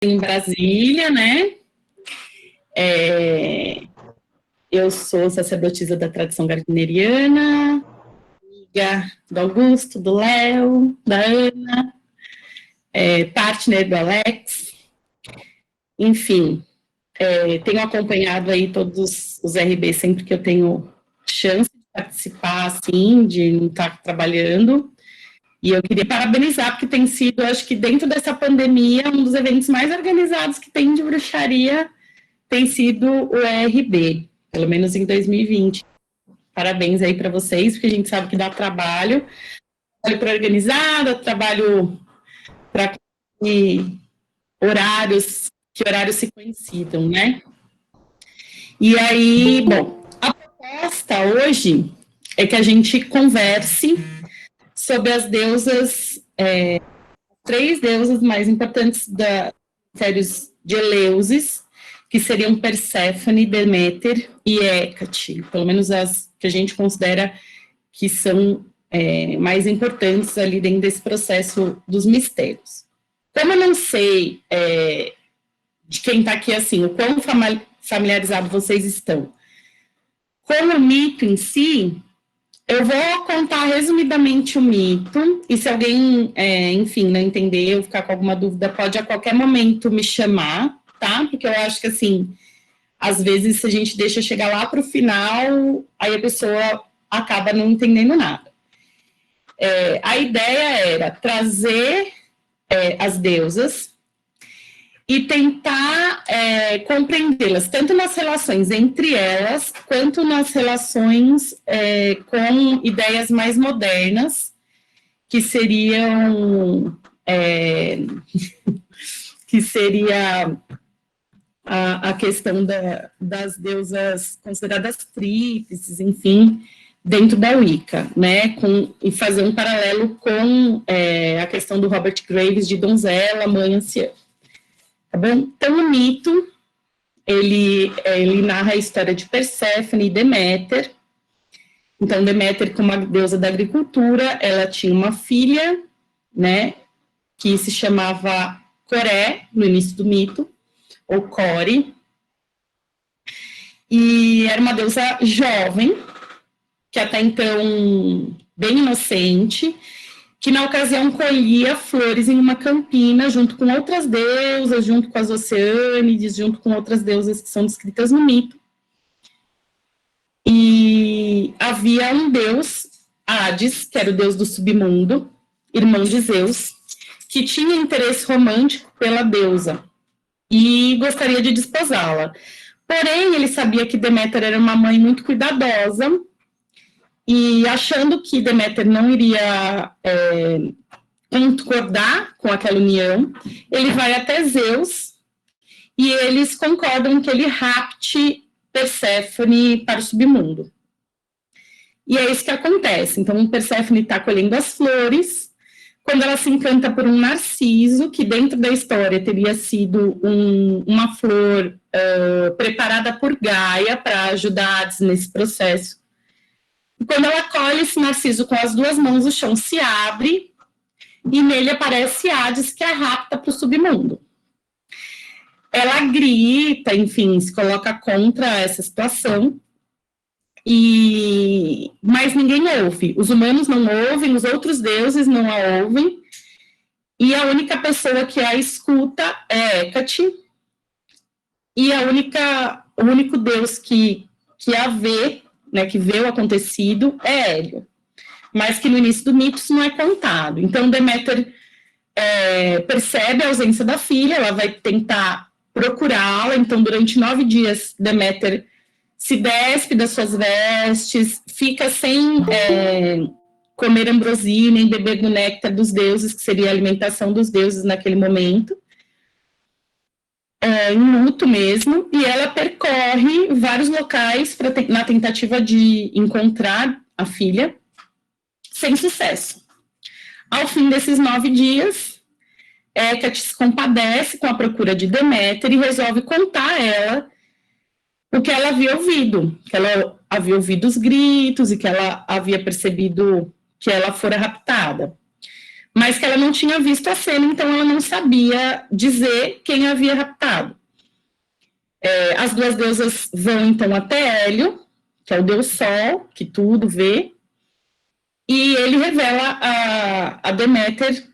em Brasília, né? Eu sou sacerdotisa da tradição gardneriana, amiga do Augusto, do Léo, da Ana, partner do Alex, enfim, tenho acompanhado aí todos os RB sempre que eu tenho chance de participar, assim, de não estar trabalhando. E eu queria parabenizar, porque tem sido, acho que dentro dessa pandemia, um dos eventos mais organizados que tem de bruxaria tem sido o ERB, pelo menos em 2020. Parabéns aí para vocês, porque a gente sabe que dá trabalho para organizar, trabalho para que horários se coincidam, né? E aí, bom, a proposta hoje é que a gente converse sobre as deusas, três deusas mais importantes da séries de Eleusis, que seriam Perséfone, Deméter e Hécate, pelo menos as que a gente considera que são mais importantes ali dentro desse processo dos mistérios. Como eu não sei de quem está aqui assim, o quão familiarizado vocês estão com o mito em si, eu vou contar resumidamente o mito, e se alguém, enfim, não entender ou ficar com alguma dúvida, pode a qualquer momento me chamar, tá? Porque eu acho que, assim, às vezes, se a gente deixa chegar lá para o final, aí a pessoa acaba não entendendo nada. A ideia era trazer as deusas e tentar compreendê-las, tanto nas relações entre elas, quanto nas relações com ideias mais modernas, que seriam que seria a questão das deusas consideradas tríplices, enfim, dentro da Wicca, né, e fazer um paralelo com a questão do Robert Graves de donzela, mãe anciã. Tá bom? Então, o mito, ele narra a história de Perséfone e Deméter. Então, Deméter, como a deusa da agricultura, ela tinha uma filha, né, que se chamava Coré, no início do mito, ou Core, e era uma deusa jovem, que até então bem inocente, que na ocasião colhia flores em uma campina, junto com outras deusas, junto com as Oceânides, junto com outras deusas que são descritas no mito. E havia um deus, Hades, que era o deus do submundo, irmão de Zeus, que tinha interesse romântico pela deusa e gostaria de desposá-la. Porém, ele sabia que Deméter era uma mãe muito cuidadosa, e achando que Deméter não iria concordar com aquela união, ele vai até Zeus e eles concordam que ele rapte Perséfone para o submundo. E é isso que acontece. Então, Perséfone está colhendo as flores, quando ela se encanta por um narciso, que dentro da história teria sido uma flor preparada por Gaia para ajudar nesse processo. E quando ela colhe esse narciso com as duas mãos, o chão se abre e nele aparece Hades, que a rapta para o submundo. Ela grita, enfim, se coloca contra essa situação, mas ninguém ouve. Os humanos não ouvem, os outros deuses não a ouvem, e a única pessoa que a escuta é Hécate, e o único deus que a vê, né, que vê o acontecido, é Hélio, mas que no início do mito isso não é contado. Então, Deméter percebe a ausência da filha, ela vai tentar procurá-la, então durante 9 dias Deméter se despe das suas vestes, fica sem comer ambrosina, nem beber do néctar dos deuses, que seria a alimentação dos deuses naquele momento, em luto mesmo, e ela percorre vários locais na tentativa de encontrar a filha, sem sucesso. Ao fim desses 9 dias, Hécate se compadece com a procura de Deméter e resolve contar a ela o que ela havia ouvido, que ela havia ouvido os gritos e que ela havia percebido que ela fora raptada. mas que ela não tinha visto a cena, então ela não sabia dizer quem havia raptado. As duas deusas vão, então, até Hélio, que é o deus Sol, que tudo vê, e ele revela a Deméter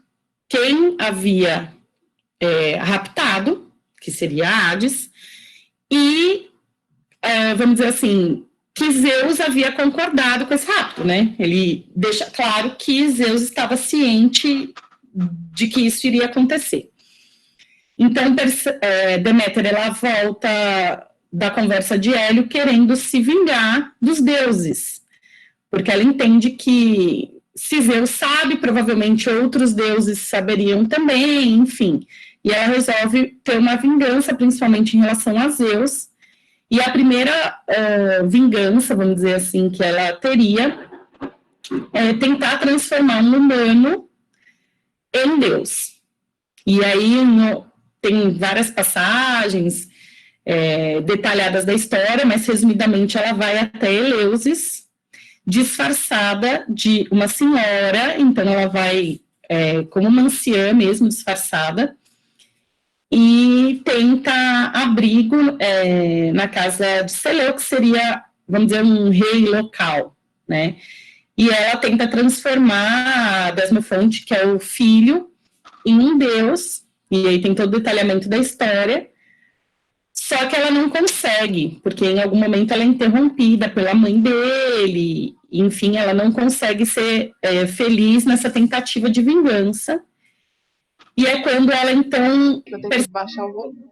quem havia raptado, que seria Hades, e, vamos dizer assim, que Zeus havia concordado com esse rapto, né? Ele deixa claro que Zeus estava ciente de que isso iria acontecer. Então, Deméter, ela volta da conversa de Hélio querendo se vingar dos deuses, porque ela entende que se Zeus sabe, provavelmente outros deuses saberiam também, enfim. E ela resolve ter uma vingança, principalmente em relação a Zeus. E a primeira vingança, vamos dizer assim, que ela teria é tentar transformar um humano em Deus. E aí tem várias passagens detalhadas da história, mas resumidamente ela vai até Eleusis, disfarçada de uma senhora, então ela vai como uma anciã mesmo, disfarçada, e tenta abrigo na casa de Seleu, que seria, vamos dizer, um rei local, né? E ela tenta transformar Desmofonte, que é o filho, em um deus, e aí tem todo o detalhamento da história, só que ela não consegue, porque em algum momento ela é interrompida pela mãe dele, enfim, ela não consegue ser feliz nessa tentativa de vingança. E é quando ela, então... Eu tenho que baixar o volume.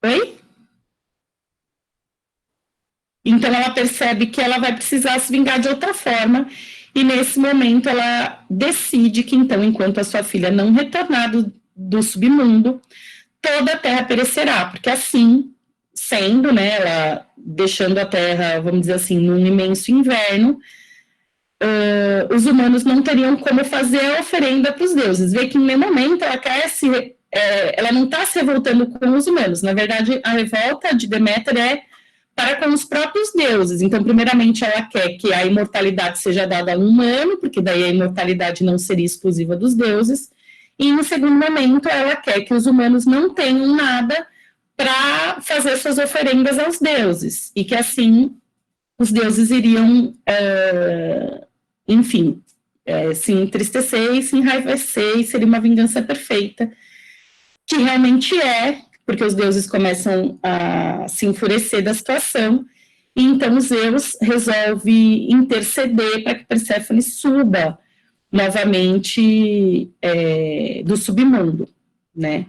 Oi? Então ela percebe que ela vai precisar se vingar de outra forma, e nesse momento ela decide que, então, enquanto a sua filha não retornar do submundo, toda a Terra perecerá, porque assim, sendo, né, ela deixando a Terra, vamos dizer assim, num imenso inverno, os humanos não teriam como fazer a oferenda para os deuses. Vê que em nenhum momento ela quer ela não está se revoltando com os humanos. Na verdade, a revolta de Deméter é para com os próprios deuses. Então, primeiramente, ela quer que a imortalidade seja dada a um humano, porque daí a imortalidade não seria exclusiva dos deuses. E, no segundo momento, ela quer que os humanos não tenham nada para fazer suas oferendas aos deuses. E que, assim, os deuses iriam, enfim, se entristecer e se enraivecer, e seria uma vingança perfeita, que realmente porque os deuses começam a se enfurecer da situação, e então Zeus resolve interceder para que Perséfone suba novamente do submundo, né?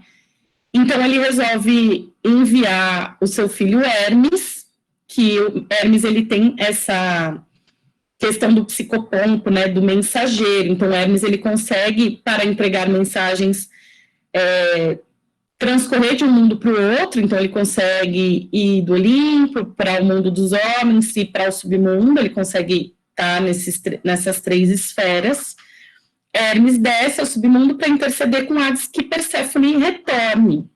Então ele resolve enviar o seu filho Hermes, que o Hermes ele tem essa questão do psicopompo, né, do mensageiro. Então Hermes ele consegue, para entregar mensagens, transcorrer de um mundo para o outro, então ele consegue ir do Olimpo para o mundo dos homens e para o submundo, ele consegue estar nessas três esferas. Hermes desce ao submundo para interceder com Hades que Perséfone retorne.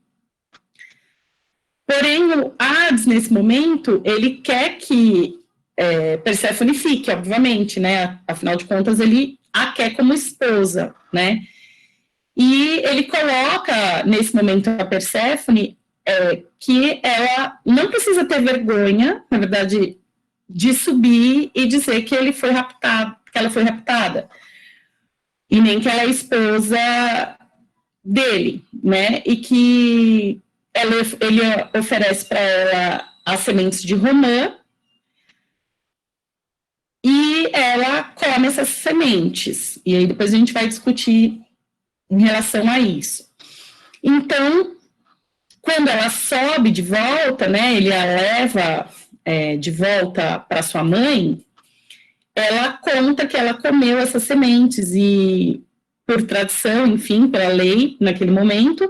Porém, o Hades, nesse momento, ele quer que Perséfone fique, obviamente, né? Afinal de contas, ele a quer como esposa, né? E ele coloca, nesse momento, a Perséfone que ela não precisa ter vergonha, na verdade, de subir e dizer que ele foi raptado, que ela foi raptada. E nem que ela é esposa dele, né? E que ele oferece para ela as sementes de romã e ela come essas sementes. E aí depois a gente vai discutir em relação a isso. Então, quando ela sobe de volta, né, ele a leva de volta para sua mãe, ela conta que ela comeu essas sementes e, por tradição, enfim, pela lei, naquele momento,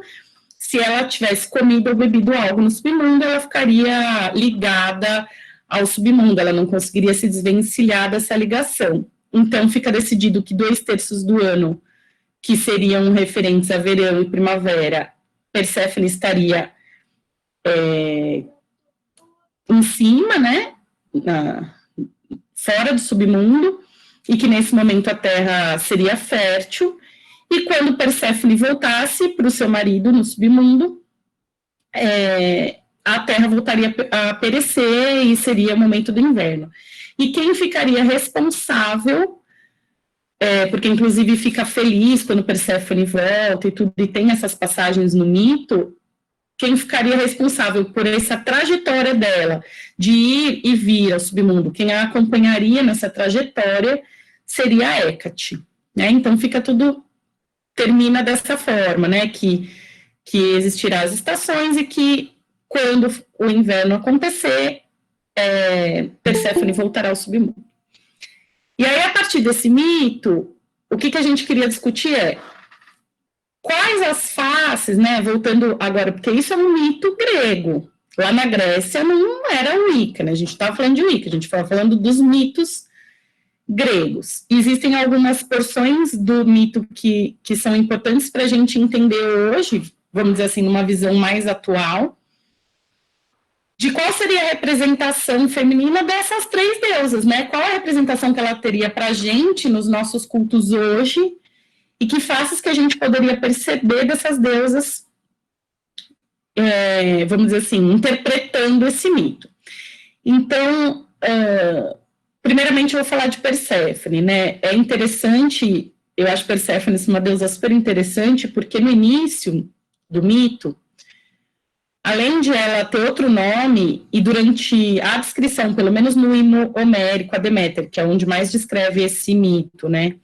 se ela tivesse comido ou bebido algo no submundo, ela ficaria ligada ao submundo, ela não conseguiria se desvencilhar dessa ligação. Então, fica decidido que 2/3 do ano, que seriam referentes a verão e primavera, Perséfone estaria em cima, né, fora do submundo, e que nesse momento a Terra seria fértil, e quando Perséfone voltasse para o seu marido no submundo, a Terra voltaria a perecer e seria o momento do inverno. E quem ficaria responsável, porque inclusive fica feliz quando Perséfone volta e tudo, e tem essas passagens no mito, quem ficaria responsável por essa trajetória dela, de ir e vir ao submundo, quem a acompanharia nessa trajetória seria a Hécate, né? Então fica tudo, termina dessa forma, né? Que existirá as estações e que quando o inverno acontecer, Perséfone voltará ao submundo. E aí, a partir desse mito, o que a gente queria discutir quais as faces, né, voltando agora, porque isso é um mito grego, lá na Grécia não era o Wicca, né, a gente estava falando de Wicca, a gente estava falando dos mitos gregos. Existem algumas porções do mito que são importantes para a gente entender hoje, vamos dizer assim, numa visão mais atual, de qual seria a representação feminina dessas três deusas, né? Qual a representação que ela teria para a gente nos nossos cultos hoje e que faces que a gente poderia perceber dessas deusas, vamos dizer assim, interpretando esse mito. Então, primeiramente eu vou falar de Perséfone, né? É interessante, eu acho Perséfone uma deusa super interessante, porque no início do mito, além de ela ter outro nome, e durante a descrição, pelo menos no hino homérico, a Deméter, que é onde mais descreve esse mito, né?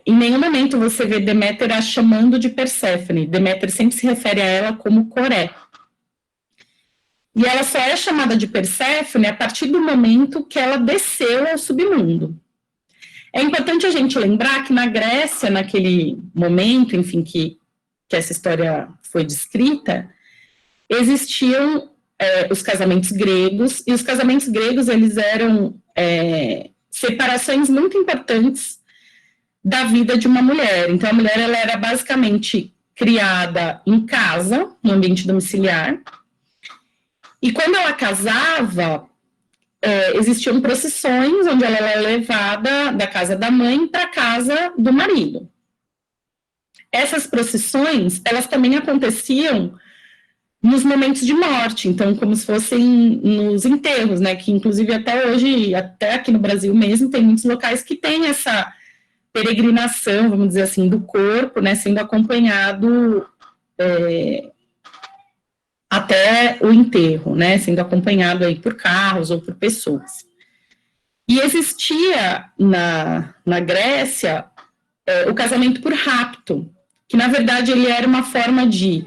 Em nenhum momento você vê Deméter a chamando de Perséfone. Deméter sempre se refere a ela como Coré. E ela só é chamada de Perséfone a partir do momento que ela desceu ao submundo. É importante a gente lembrar que na Grécia, naquele momento, enfim, que essa história foi descrita, existiam os casamentos gregos, e os casamentos gregos, eles eram separações muito importantes da vida de uma mulher. Então, a mulher, ela era basicamente criada em casa, no ambiente domiciliar, e quando ela casava, existiam procissões onde ela era levada da casa da mãe para a casa do marido. Essas procissões, elas também aconteciam nos momentos de morte, então como se fossem nos enterros, né, que inclusive até hoje, até aqui no Brasil mesmo, tem muitos locais que tem essa peregrinação, vamos dizer assim, do corpo, né, sendo acompanhado até o enterro, né, sendo acompanhado aí por carros ou por pessoas. E existia na Grécia o casamento por rapto, que na verdade ele era uma forma de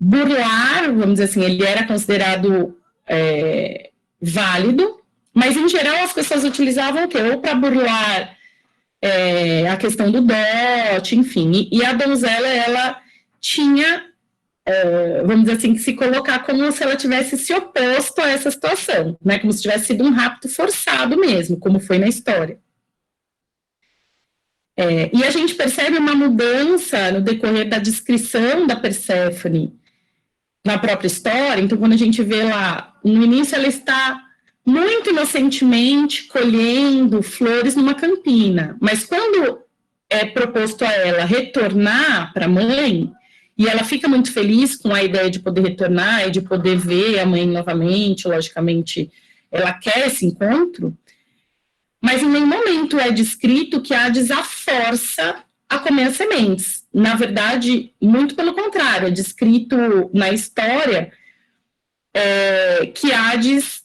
burlar, vamos dizer assim, ele era considerado válido, mas em geral as pessoas utilizavam o quê? Ou para burlar a questão do dote, enfim, e a donzela, ela tinha, vamos dizer assim, que se colocar como se ela tivesse se oposto a essa situação, né, como se tivesse sido um rapto forçado mesmo, como foi na história. E a gente percebe uma mudança no decorrer da descrição da Perséfone na própria história. Então, quando a gente vê lá, no início ela está muito inocentemente colhendo flores numa campina, mas quando é proposto a ela retornar para a mãe, e ela fica muito feliz com a ideia de poder retornar e de poder ver a mãe novamente, logicamente, ela quer esse encontro, mas em nenhum momento é descrito que Hades a força a comer as sementes. Na verdade, muito pelo contrário, é descrito na história que Hades,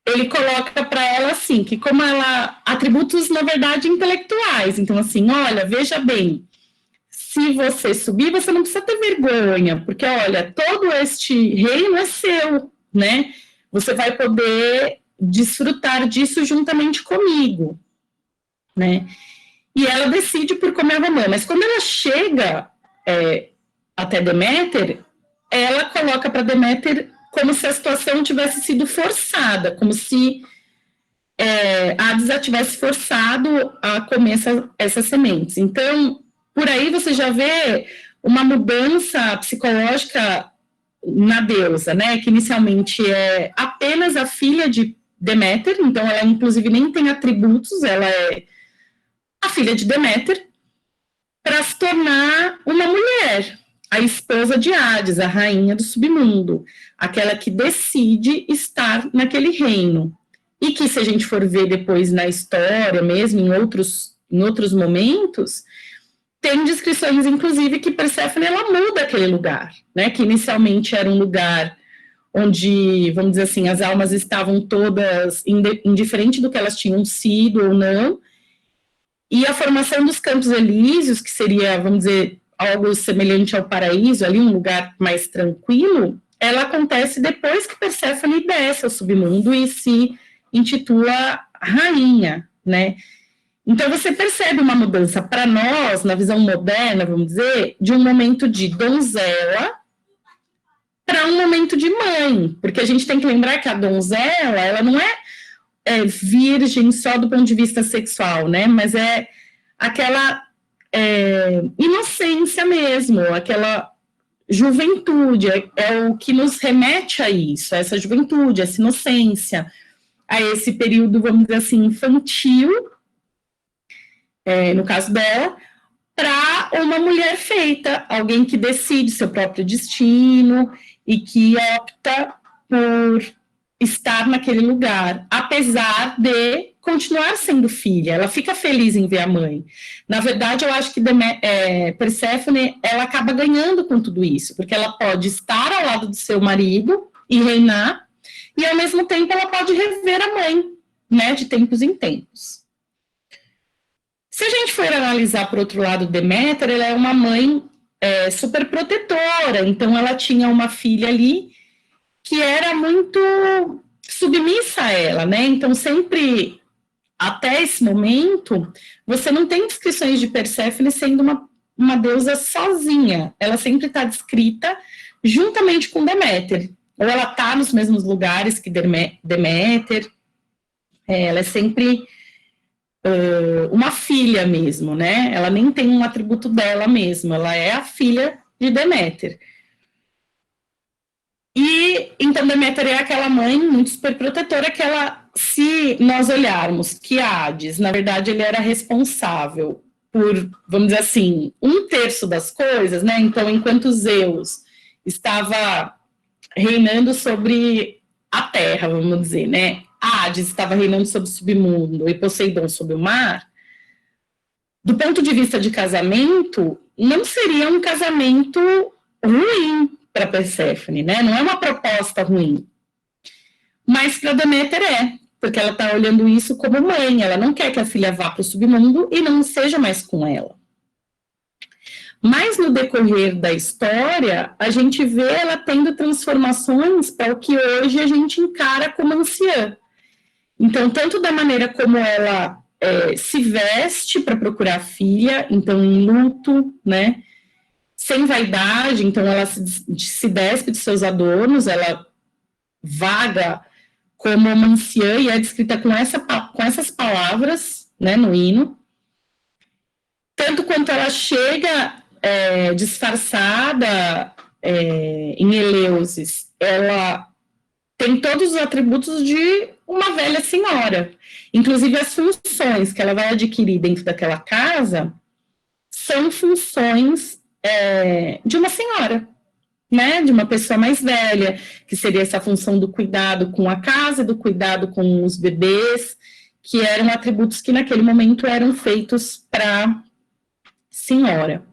ele coloca para ela assim, que como ela, atributos na verdade intelectuais, então assim, olha, veja bem, se você subir, você não precisa ter vergonha, porque olha, todo este reino é seu, né, você vai poder desfrutar disso juntamente comigo, né, e ela decide por comer a romã, mas quando ela chega até Deméter, ela coloca para Deméter como se a situação tivesse sido forçada, como se Hades a tivesse forçado a comer essas sementes. Então, por aí você já vê uma mudança psicológica na deusa, né, que inicialmente é apenas a filha de Deméter, então ela inclusive nem tem atributos, ela é a filha de Deméter, para se tornar uma mulher, a esposa de Hades, a rainha do submundo, aquela que decide estar naquele reino. E que, se a gente for ver depois na história, mesmo em outros momentos, tem descrições, inclusive, que Perséfone ela muda aquele lugar, né? Que inicialmente era um lugar onde, vamos dizer assim, as almas estavam todas indiferente do que elas tinham sido ou não, e a formação dos Campos Elíseos, que seria, vamos dizer, algo semelhante ao paraíso, ali um lugar mais tranquilo, ela acontece depois que Perséfone desce ao submundo e se intitula rainha, né? Então você percebe uma mudança para nós, na visão moderna, vamos dizer, de um momento de donzela para um momento de mãe, porque a gente tem que lembrar que a donzela, ela não é virgem só do ponto de vista sexual, né? Mas é aquela inocência mesmo, aquela juventude, é o que nos remete a isso, a essa juventude, essa inocência, a esse período, vamos dizer assim, infantil, no caso dela, para uma mulher feita, alguém que decide seu próprio destino e que opta por estar naquele lugar, apesar de continuar sendo filha. Ela fica feliz em ver a mãe. Na verdade, eu acho que Perséfone, ela acaba ganhando com tudo isso, porque ela pode estar ao lado do seu marido e reinar, e ao mesmo tempo ela pode rever a mãe, né, de tempos em tempos. Se a gente for analisar por outro lado, Deméter, ela é uma mãe super protetora, então ela tinha uma filha ali que era muito submissa a ela, né? Então, sempre, até esse momento, você não tem descrições de Perséfone sendo uma deusa sozinha. Ela sempre está descrita juntamente com Deméter. Ou ela está nos mesmos lugares que Deméter. Ela é sempre uma filha mesmo, né? Ela nem tem um atributo dela mesma. Ela é a filha de Deméter. E, então, Deméter é aquela mãe muito super protetora que ela, se nós olharmos que Hades, na verdade, ele era responsável por, vamos dizer assim, 1/3 das coisas, né? Então, enquanto Zeus estava reinando sobre a terra, vamos dizer, né? Hades estava reinando sobre o submundo e Poseidon sobre o mar. Do ponto de vista de casamento, não seria um casamento ruim para Perséfone, né? Não é uma proposta ruim. Mas para Deméter porque ela está olhando isso como mãe, ela não quer que a filha vá para o submundo e não seja mais com ela. Mas no decorrer da história, a gente vê ela tendo transformações para o que hoje a gente encara como anciã. Então, tanto da maneira como ela se veste para procurar a filha, então em luto, né? Sem vaidade, então ela se despe de seus adornos, ela vaga como uma anciã e é descrita com essas palavras, né, no hino. Tanto quanto ela chega disfarçada em Eleusis, ela tem todos os atributos de uma velha senhora. Inclusive as funções que ela vai adquirir dentro daquela casa são funções de uma senhora, né, de uma pessoa mais velha, que seria essa função do cuidado com a casa, do cuidado com os bebês, que eram atributos que naquele momento eram feitos para senhora.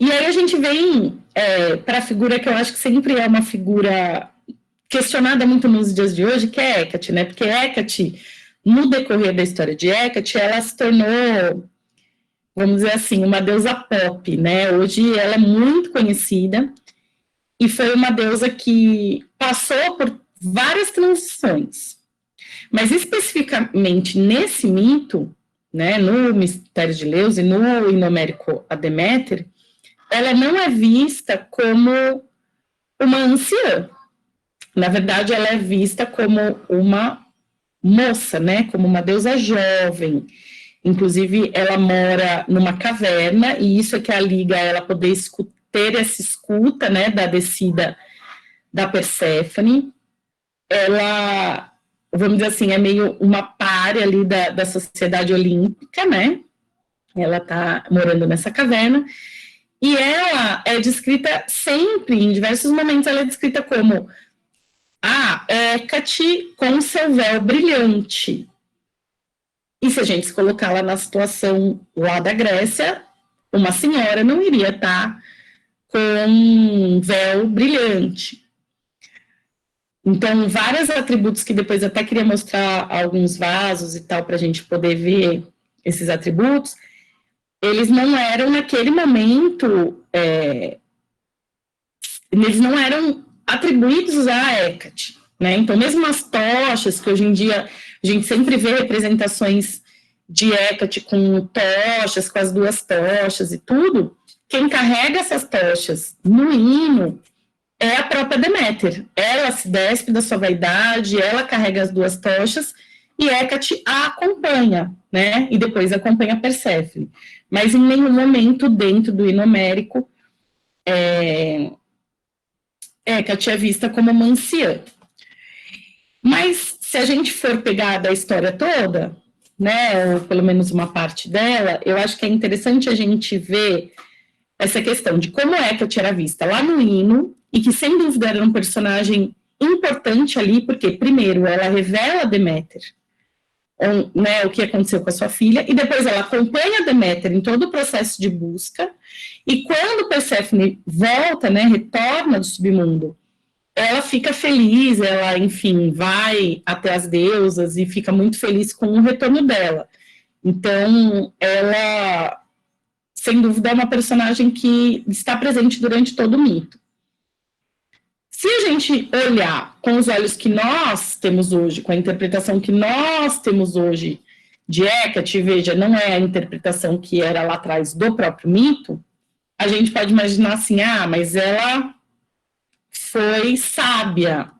E aí a gente vem para a figura que eu acho que sempre é uma figura questionada muito nos dias de hoje, que é Hécate, né, porque Hécate, no decorrer da história de Hécate, ela se tornou, vamos dizer assim, uma deusa pop, né? Hoje ela é muito conhecida e foi uma deusa que passou por várias transições. Mas especificamente nesse mito, né, no Mistério de Leus e no Inomérico a Deméter, ela não é vista como uma anciã. Na verdade, ela é vista como uma moça, né, como uma deusa jovem. Inclusive, ela mora numa caverna, e isso é que a liga ela poder ter essa escuta, né, da descida da Perséfone. Ela vamos dizer assim, é meio uma párea ali da sociedade olímpica, né? Ela está morando nessa caverna, e ela é descrita sempre, em diversos momentos, ela é descrita como a Hécate com seu véu brilhante. E se a gente se colocar lá na situação lá da Grécia, uma senhora não iria estar com um véu brilhante. Então, vários atributos que depois eu até queria mostrar alguns vasos e tal, para a gente poder ver esses atributos, eles não eram naquele momento, eles não eram atribuídos à Hecate, né? Então, mesmo as tochas, que hoje em dia a gente sempre vê representações de Hecate com tochas, com as duas tochas e tudo, quem carrega essas tochas no hino é a própria Deméter. Ela se despe da sua vaidade, ela carrega as duas tochas e Hecate a acompanha, né? E depois acompanha Perséfone. Mas em nenhum momento dentro do hino homérico Hecate é vista como uma anciã. Mas se a gente for pegar da história toda, né, ou pelo menos uma parte dela, eu acho que é interessante a gente ver essa questão de como Hecate era vista lá no hino, e que sem dúvida era um personagem importante ali, porque primeiro ela revela a Deméter, né, o que aconteceu com a sua filha, e depois ela acompanha a Deméter em todo o processo de busca, e quando Perséfone volta, né, retorna do submundo, ela fica feliz, ela, enfim, vai até as deusas e fica muito feliz com o retorno dela. Então, ela, sem dúvida, é uma personagem que está presente durante todo o mito. Se a gente olhar com os olhos que nós temos hoje, com a interpretação que nós temos hoje de Hecate, veja, não é a interpretação que era lá atrás do próprio mito, a gente pode imaginar assim, mas ela foi sábia,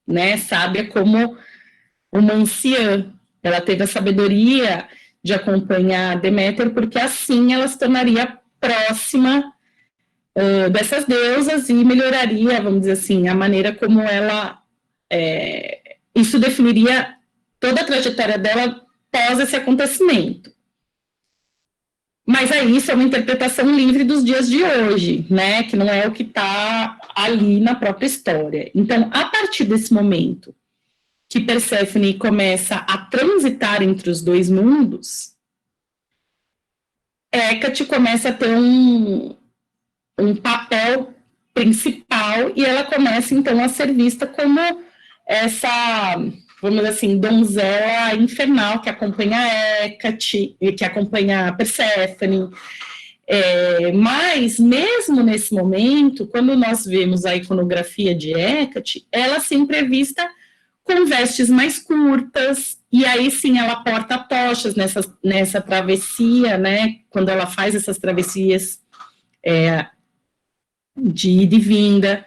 né? Sábia como uma anciã. Ela teve a sabedoria de acompanhar Deméter, porque assim ela se tornaria próxima dessas deusas e melhoraria, vamos dizer assim, a maneira como ela... isso definiria toda a trajetória dela pós esse acontecimento. Mas aí isso é uma interpretação livre dos dias de hoje, né? Que não é o que está ali na própria história. Então, a partir desse momento que Perséfone começa a transitar entre os dois mundos, Hecate começa a ter um papel principal e ela começa, então, a ser vista como essa, vamos dizer assim, donzela infernal que acompanha Hecate, que acompanha Perséfone. Mas, mesmo nesse momento, quando nós vemos a iconografia de Hecate, ela sempre é vista com vestes mais curtas, e aí sim ela porta tochas nessa travessia, né? Quando ela faz essas travessias de ida e vinda,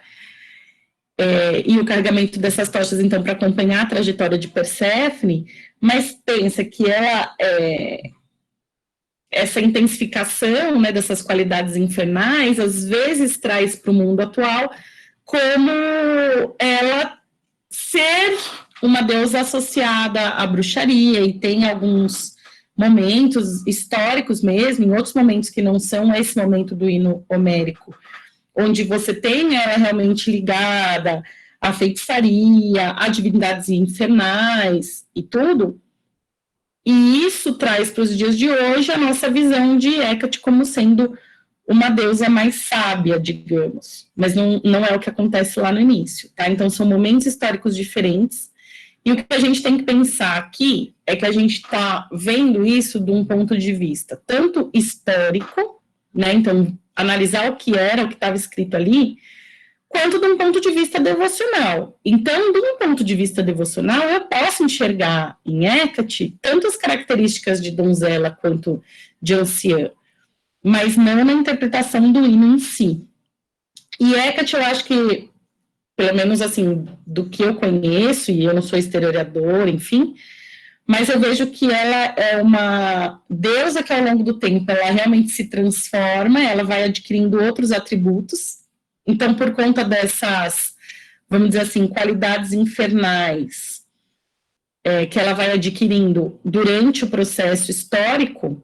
e o carregamento dessas tochas, então, para acompanhar a trajetória de Perséfone, mas pensa que ela, essa intensificação, né, dessas qualidades infernais, às vezes traz para o mundo atual como ela ser uma deusa associada à bruxaria, e tem alguns momentos históricos mesmo, em outros momentos que não são esse momento do hino homérico, onde você tem ela realmente ligada à feitiçaria, a divindades infernais e tudo, e isso traz para os dias de hoje a nossa visão de Hecate como sendo uma deusa mais sábia, digamos, mas não é o que acontece lá no início, tá? Então, são momentos históricos diferentes, e o que a gente tem que pensar aqui é que a gente está vendo isso de um ponto de vista tanto histórico, né? Então, analisar o que era, o que estava escrito ali, quanto de um ponto de vista devocional. Então, de um ponto de vista devocional, eu posso enxergar em Hecate tanto as características de donzela quanto de anciã, mas não na interpretação do hino em si. E Hecate, eu acho que, pelo menos assim, do que eu conheço, e eu não sou historiadora, enfim, mas eu vejo que ela é uma deusa que, ao longo do tempo, ela realmente se transforma, ela vai adquirindo outros atributos. Então, por conta dessas, vamos dizer assim, qualidades infernais, que ela vai adquirindo durante o processo histórico,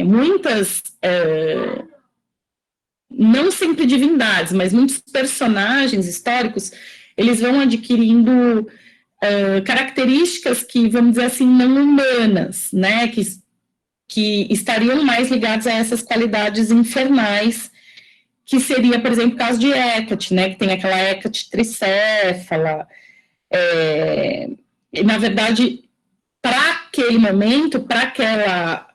muitas, não sempre divindades, mas muitos personagens históricos, eles vão adquirindo características que, vamos dizer assim, não humanas, né, que estariam mais ligadas a essas qualidades infernais, que seria, por exemplo, o caso de Hecate, né, que tem aquela Hecate tricéfala. Na verdade, para aquele momento, para aquela,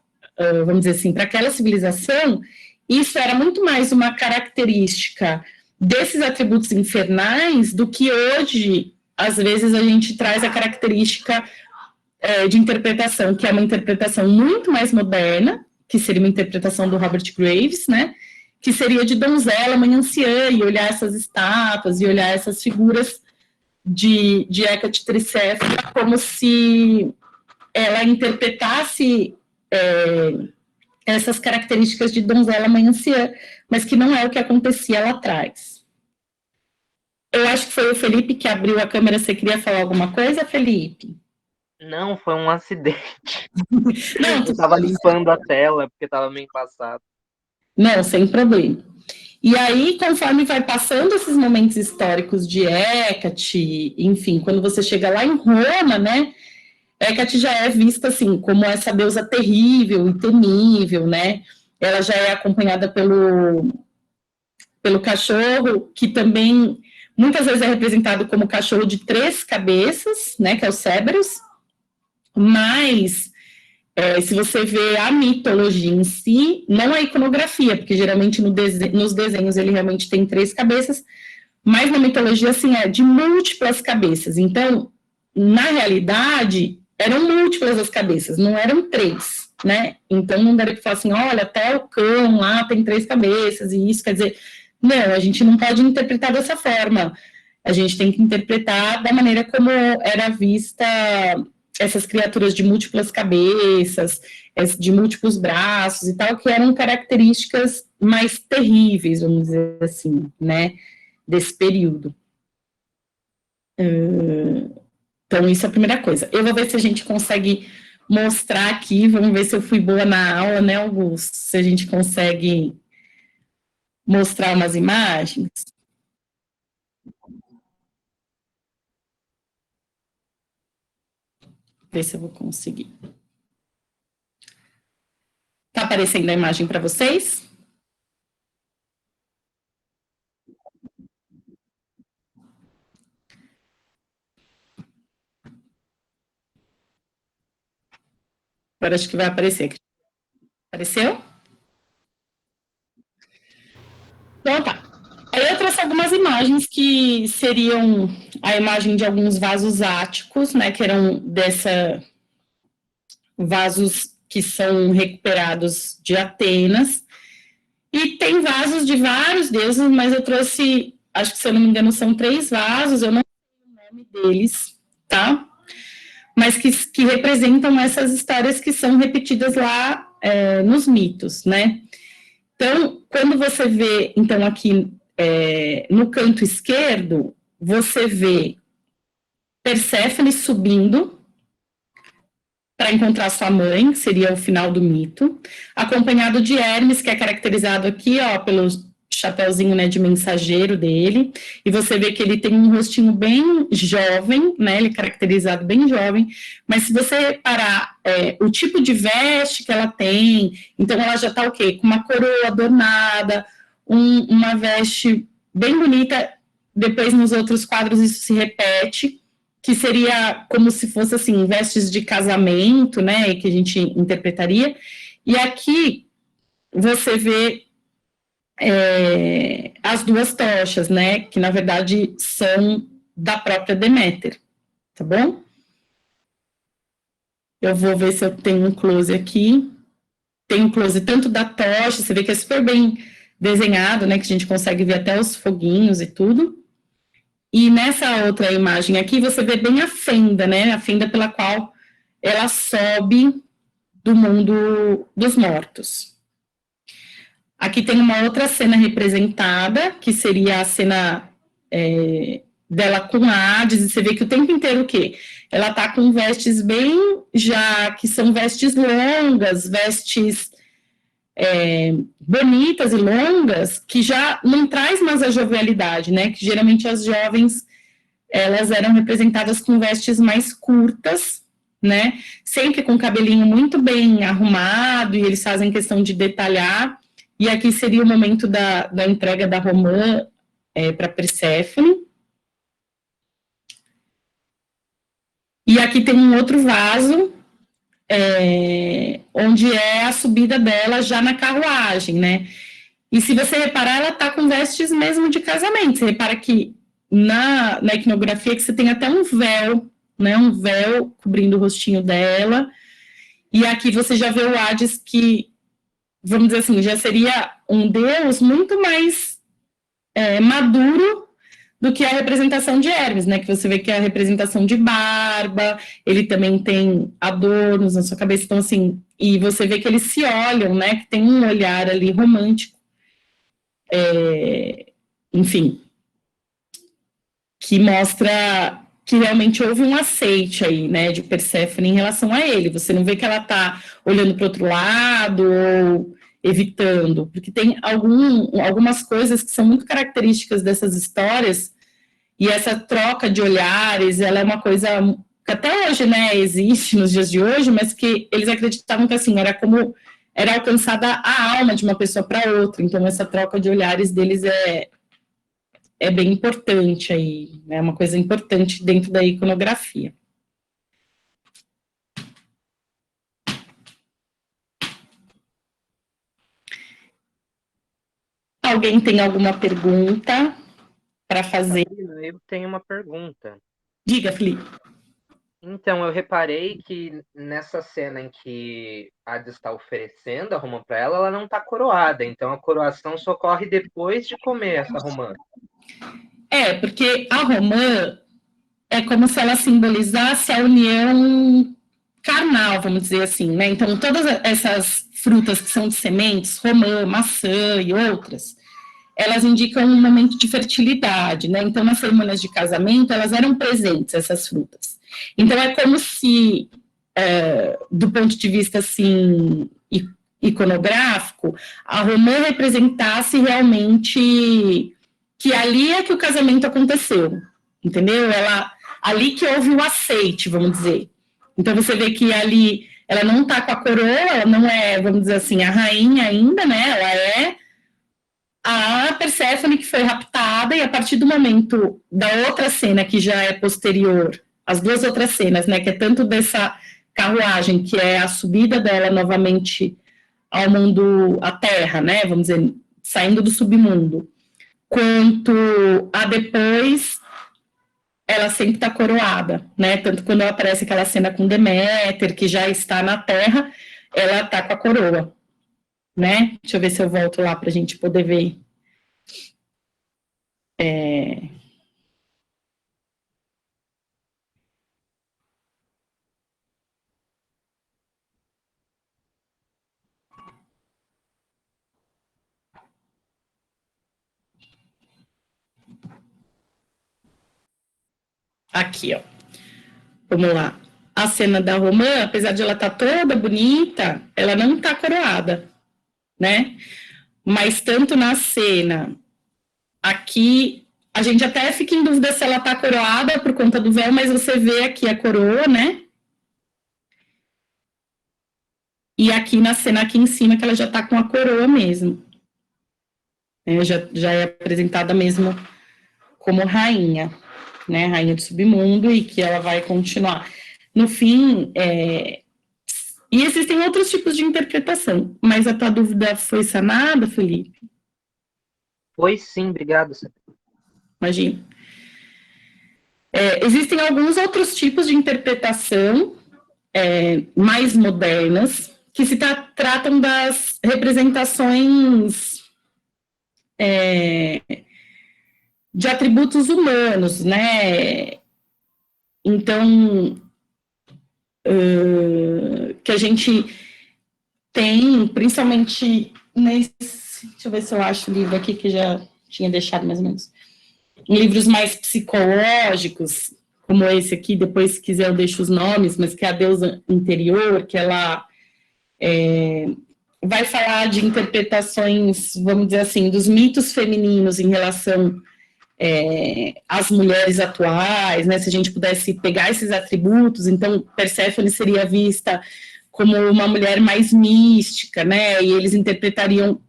vamos dizer assim, para aquela civilização, isso era muito mais uma característica desses atributos infernais do que hoje, às vezes, a gente traz a característica de interpretação, que é uma interpretação muito mais moderna, que seria uma interpretação do Robert Graves, né, que seria de donzela, mãe anciã, e olhar essas estátuas, e olhar essas figuras de Hecate tricéfala como se ela interpretasse essas características de donzela, mãe anciã, mas que não é o que acontecia lá atrás. Eu acho que foi o Felipe que abriu a câmera. Você queria falar alguma coisa, Felipe? Não, foi um acidente. Não, eu estava limpando a tela, porque estava meio embaçado. Não, sem problema. E aí, conforme vai passando esses momentos históricos de Hecate, enfim, quando você chega lá em Roma, né, Hecate já é vista, assim, como essa deusa terrível e temível, né, ela já é acompanhada pelo cachorro, que também muitas vezes é representado como cachorro de 3 cabeças, né, que é o Cerberus, mas se você vê a mitologia em si, não a iconografia, porque geralmente nos desenhos ele realmente tem 3 cabeças, mas na mitologia, assim, é de múltiplas cabeças. Então, na realidade, eram múltiplas as cabeças, não eram 3, né? Então, não daria para falar assim, olha, até o cão lá tem 3 cabeças, e isso quer dizer... Não, a gente não pode interpretar dessa forma. A gente tem que interpretar da maneira como era vista essas criaturas de múltiplas cabeças, de múltiplos braços e tal, que eram características mais terríveis, vamos dizer assim, né, desse período. Então, isso é a primeira coisa. Eu vou ver se a gente consegue mostrar aqui, vamos ver se eu fui boa na aula, né, Augusto? Se a gente consegue mostrar umas imagens. Ver se eu vou conseguir. Está aparecendo a imagem para vocês? Agora acho que vai aparecer. Apareceu? Então tá. Aí eu trouxe algumas imagens que seriam a imagem de alguns vasos áticos, né, que eram vasos que são recuperados de Atenas, e tem vasos de vários deuses, mas eu trouxe, acho que se eu não me engano são 3 vasos, eu não sei o nome deles, tá? Mas que representam essas histórias que são repetidas lá nos mitos, né? Então, quando você vê, então, aqui no canto esquerdo, você vê Perséfone subindo para encontrar sua mãe, que seria o final do mito, acompanhado de Hermes, que é caracterizado aqui, ó, pelo chapéuzinho, né, de mensageiro dele, e você vê que ele tem um rostinho bem jovem, né, ele é caracterizado bem jovem, mas se você reparar o tipo de veste que ela tem, então ela já está o quê? Com uma coroa adornada, uma veste bem bonita, depois nos outros quadros isso se repete, que seria como se fosse, assim, vestes de casamento, né, que a gente interpretaria, e aqui você vê as 2 tochas, né, que na verdade são da própria Deméter, tá bom? Eu vou ver se eu tenho um close aqui. Tem um close tanto da tocha, você vê que é super bem desenhado, né, que a gente consegue ver até os foguinhos e tudo. E nessa outra imagem aqui, você vê bem a fenda, né, a fenda pela qual ela sobe do mundo dos mortos. Aqui tem uma outra cena representada, que seria a cena dela com Hades, e você vê que o tempo inteiro o quê? ela está com vestes bem, já que são vestes longas, vestes bonitas e longas, que já não traz mais a jovialidade, né? Que geralmente as jovens, elas eram representadas com vestes mais curtas, né? Sempre com o cabelinho muito bem arrumado, e eles fazem questão de detalhar. E aqui seria o momento da entrega da romã para Perséfone. E aqui tem um outro vaso, onde é a subida dela já na carruagem, né? E se você reparar, ela tá com vestes mesmo de casamento. Você repara que na iconografia que você tem até um véu, né? Um véu cobrindo o rostinho dela. E aqui você já vê o Hades que, vamos dizer assim, já seria um deus muito mais maduro do que a representação de Hermes, né? Que você vê que é a representação de barba, ele também tem adornos na sua cabeça, então assim, e você vê que eles se olham, né? Que tem um olhar ali romântico, enfim, que mostra que realmente houve um aceite aí, né? De Perséfone em relação a ele. Você não vê que ela tá olhando para o outro lado ou evitando, porque tem algumas coisas que são muito características dessas histórias. E essa troca de olhares, ela é uma coisa que até hoje, né, existe nos dias de hoje, mas que eles acreditavam que, assim, era como era alcançada a alma de uma pessoa para outra. Então, essa troca de olhares deles é bem importante aí, é uma coisa importante dentro da iconografia. Alguém tem alguma pergunta para fazer? Eu tenho uma pergunta. Diga, Felipe. Então, eu reparei que nessa cena em que Hades está oferecendo a romã para ela, ela não está coroada. Então, a coroação só ocorre depois de comer essa romã. Porque a romã é como se ela simbolizasse a união carnal, vamos dizer assim, né? Então, todas essas frutas que são de sementes, romã, maçã e outras, elas indicam um momento de fertilidade, né? Então, nas cerimônias de casamento, elas eram presentes, essas frutas. Então, é como se, do ponto de vista, assim, iconográfico, a romã representasse realmente que ali é que o casamento aconteceu, entendeu? Ali que houve o aceite, vamos dizer. Então, você vê que ali ela não está com a coroa, ela não é, vamos dizer assim, a rainha ainda, né? Ela é a Perséfone que foi raptada, e a partir do momento da outra cena, que já é posterior, as duas outras cenas, né, que é tanto dessa carruagem, que é a subida dela novamente ao mundo, à Terra, né, vamos dizer, saindo do submundo, quanto a depois, ela sempre está coroada, né, tanto quando aparece aquela cena com Deméter, que já está na Terra, ela está com a coroa, né? Deixa eu ver se eu volto lá para a gente poder ver. Aqui, ó. Vamos lá. A cena da romã, apesar de ela estar toda bonita, ela não está coroada, né? Mas tanto na cena aqui, a gente até fica em dúvida se ela está coroada por conta do véu, mas você vê aqui a coroa, né? E aqui na cena aqui em cima, que ela já está com a coroa mesmo. Já é apresentada mesmo como rainha, né? Rainha do submundo, e que ela vai continuar. No fim, e existem outros tipos de interpretação, mas a tua dúvida foi sanada, Felipe? Foi sim, obrigado. Imagina. Existem alguns outros tipos de interpretação mais modernas, que se tratam das representações de atributos humanos, né? Então, que a gente tem, principalmente nesse... Deixa eu ver se eu acho o livro aqui que já tinha deixado mais ou menos. Em livros mais psicológicos, como esse aqui, depois, se quiser, eu deixo os nomes, mas que é a deusa interior, que ela vai falar de interpretações, vamos dizer assim, dos mitos femininos em relação às mulheres atuais, né? Se a gente pudesse pegar esses atributos, então Perséfone seria vista como uma mulher mais mística, né? E eles interpretariam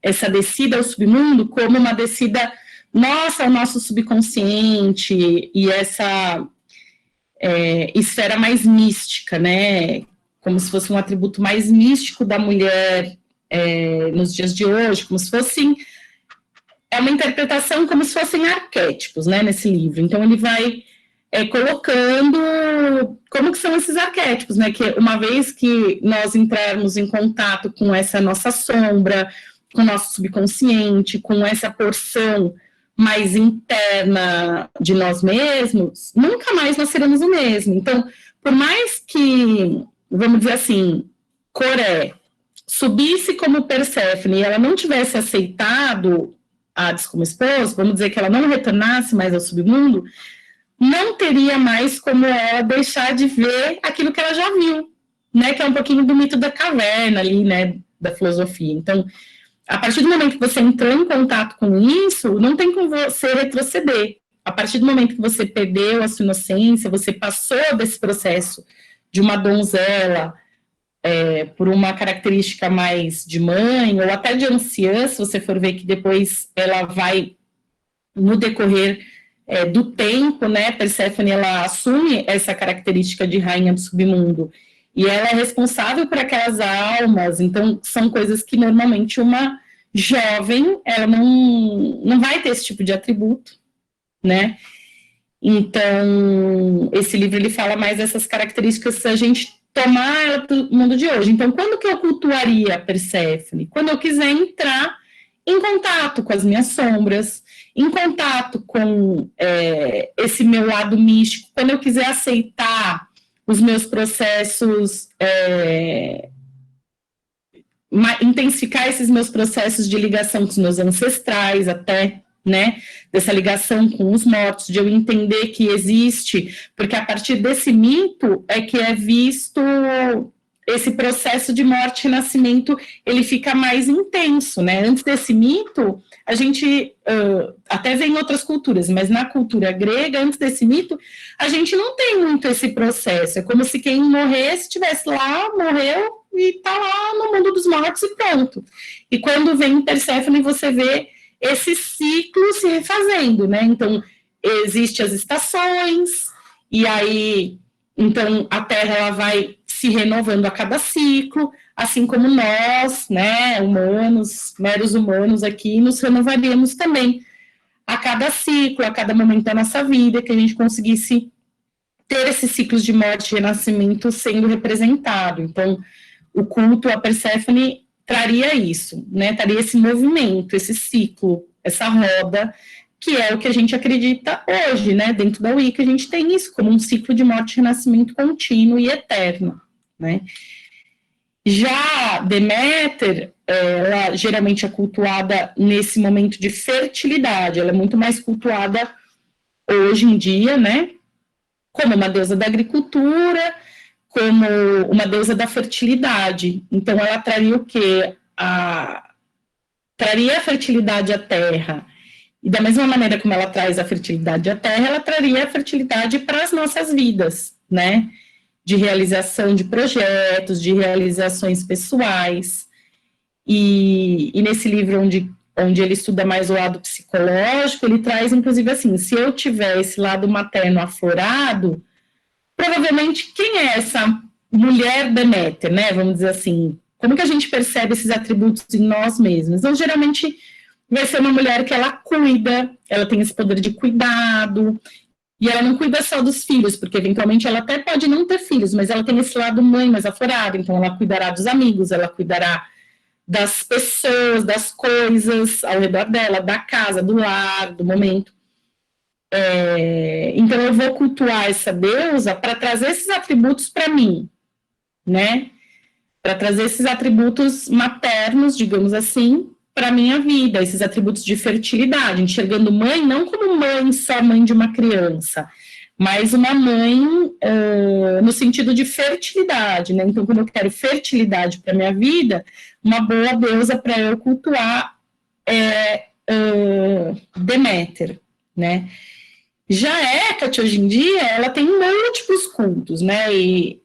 essa descida ao submundo como uma descida nossa ao nosso subconsciente e essa esfera mais mística, né? Como se fosse um atributo mais místico da mulher nos dias de hoje, como se fossem uma interpretação como se fossem arquétipos, né, nesse livro. Então ele vai colocando como que são esses arquétipos, né, que uma vez que nós entrarmos em contato com essa nossa sombra, com o nosso subconsciente, com essa porção mais interna de nós mesmos, nunca mais nós seremos o mesmo. Então, por mais que, vamos dizer assim, Coré subisse como Perséfone e ela não tivesse aceitado Hades como esposo, vamos dizer que ela não retornasse mais ao submundo, não teria mais como ela deixar de ver aquilo que ela já viu, né, que é um pouquinho do mito da caverna ali, né, da filosofia. Então, a partir do momento que você entrou em contato com isso, não tem como você retroceder. A partir do momento que você perdeu a sua inocência, você passou desse processo de uma donzela por uma característica mais de mãe, ou até de anciã, se você for ver que depois ela vai, no decorrer do tempo, né, Perséfone, ela assume essa característica de rainha do submundo, e ela é responsável por aquelas almas, então são coisas que normalmente uma jovem, ela não vai ter esse tipo de atributo, né, então esse livro ele fala mais dessas características se a gente tomar ela para o mundo de hoje. Então, quando que eu cultuaria Perséfone? Quando eu quiser entrar em contato com as minhas sombras, em contato com esse meu lado místico, quando eu quiser aceitar os meus processos, intensificar esses meus processos de ligação com os meus ancestrais até, né, dessa ligação com os mortos, de eu entender que existe, porque a partir desse mito é que é visto esse processo de morte e nascimento, ele fica mais intenso, né, antes desse mito, a gente, até vê em outras culturas, mas na cultura grega, antes desse mito, a gente não tem muito esse processo, é como se quem morresse, estivesse lá, morreu, e está lá no mundo dos mortos e pronto. E quando vem Perséfone, você vê esse ciclo se refazendo, né? Então, existem as estações, e aí, então, a Terra ela vai se renovando a cada ciclo, assim como nós, né, humanos, meros humanos aqui, nos renovaríamos também a cada ciclo, a cada momento da nossa vida, que a gente conseguisse ter esses ciclos de morte e renascimento sendo representado. Então, o culto a Perséfone traria isso, né? Traria esse movimento, esse ciclo, essa roda, que é o que a gente acredita hoje, né? Dentro da Wicca, a gente tem isso como um ciclo de morte e renascimento contínuo e eterno, né? Já Deméter, ela geralmente é cultuada nesse momento de fertilidade, ela é muito mais cultuada hoje em dia, né? Como uma deusa da agricultura, como uma deusa da fertilidade. Então, ela traria o quê? Traria a fertilidade à terra. E da mesma maneira como ela traz a fertilidade à terra, ela traria a fertilidade para as nossas vidas, né? De realização de projetos, de realizações pessoais. E nesse livro onde ele estuda mais o lado psicológico, ele traz, inclusive, assim, se eu tiver esse lado materno aflorado, provavelmente, quem é essa mulher Deméter, né? Vamos dizer assim, como que a gente percebe esses atributos em nós mesmos? Então, geralmente, vai ser uma mulher que ela cuida, ela tem esse poder de cuidado, e ela não cuida só dos filhos, porque eventualmente ela até pode não ter filhos, mas ela tem esse lado mãe mais aflorado, então ela cuidará dos amigos, ela cuidará das pessoas, das coisas ao redor dela, da casa, do lar, do momento. Então eu vou cultuar essa deusa para trazer esses atributos para mim, né? Para trazer esses atributos maternos, digamos assim, para a minha vida, esses atributos de fertilidade, enxergando mãe não como mãe, só mãe de uma criança, mas uma mãe no sentido de fertilidade, né? Então, quando eu quero fertilidade para a minha vida, uma boa deusa para eu cultuar é Deméter, né? Já a Hécate, hoje em dia, ela tem múltiplos cultos, né? E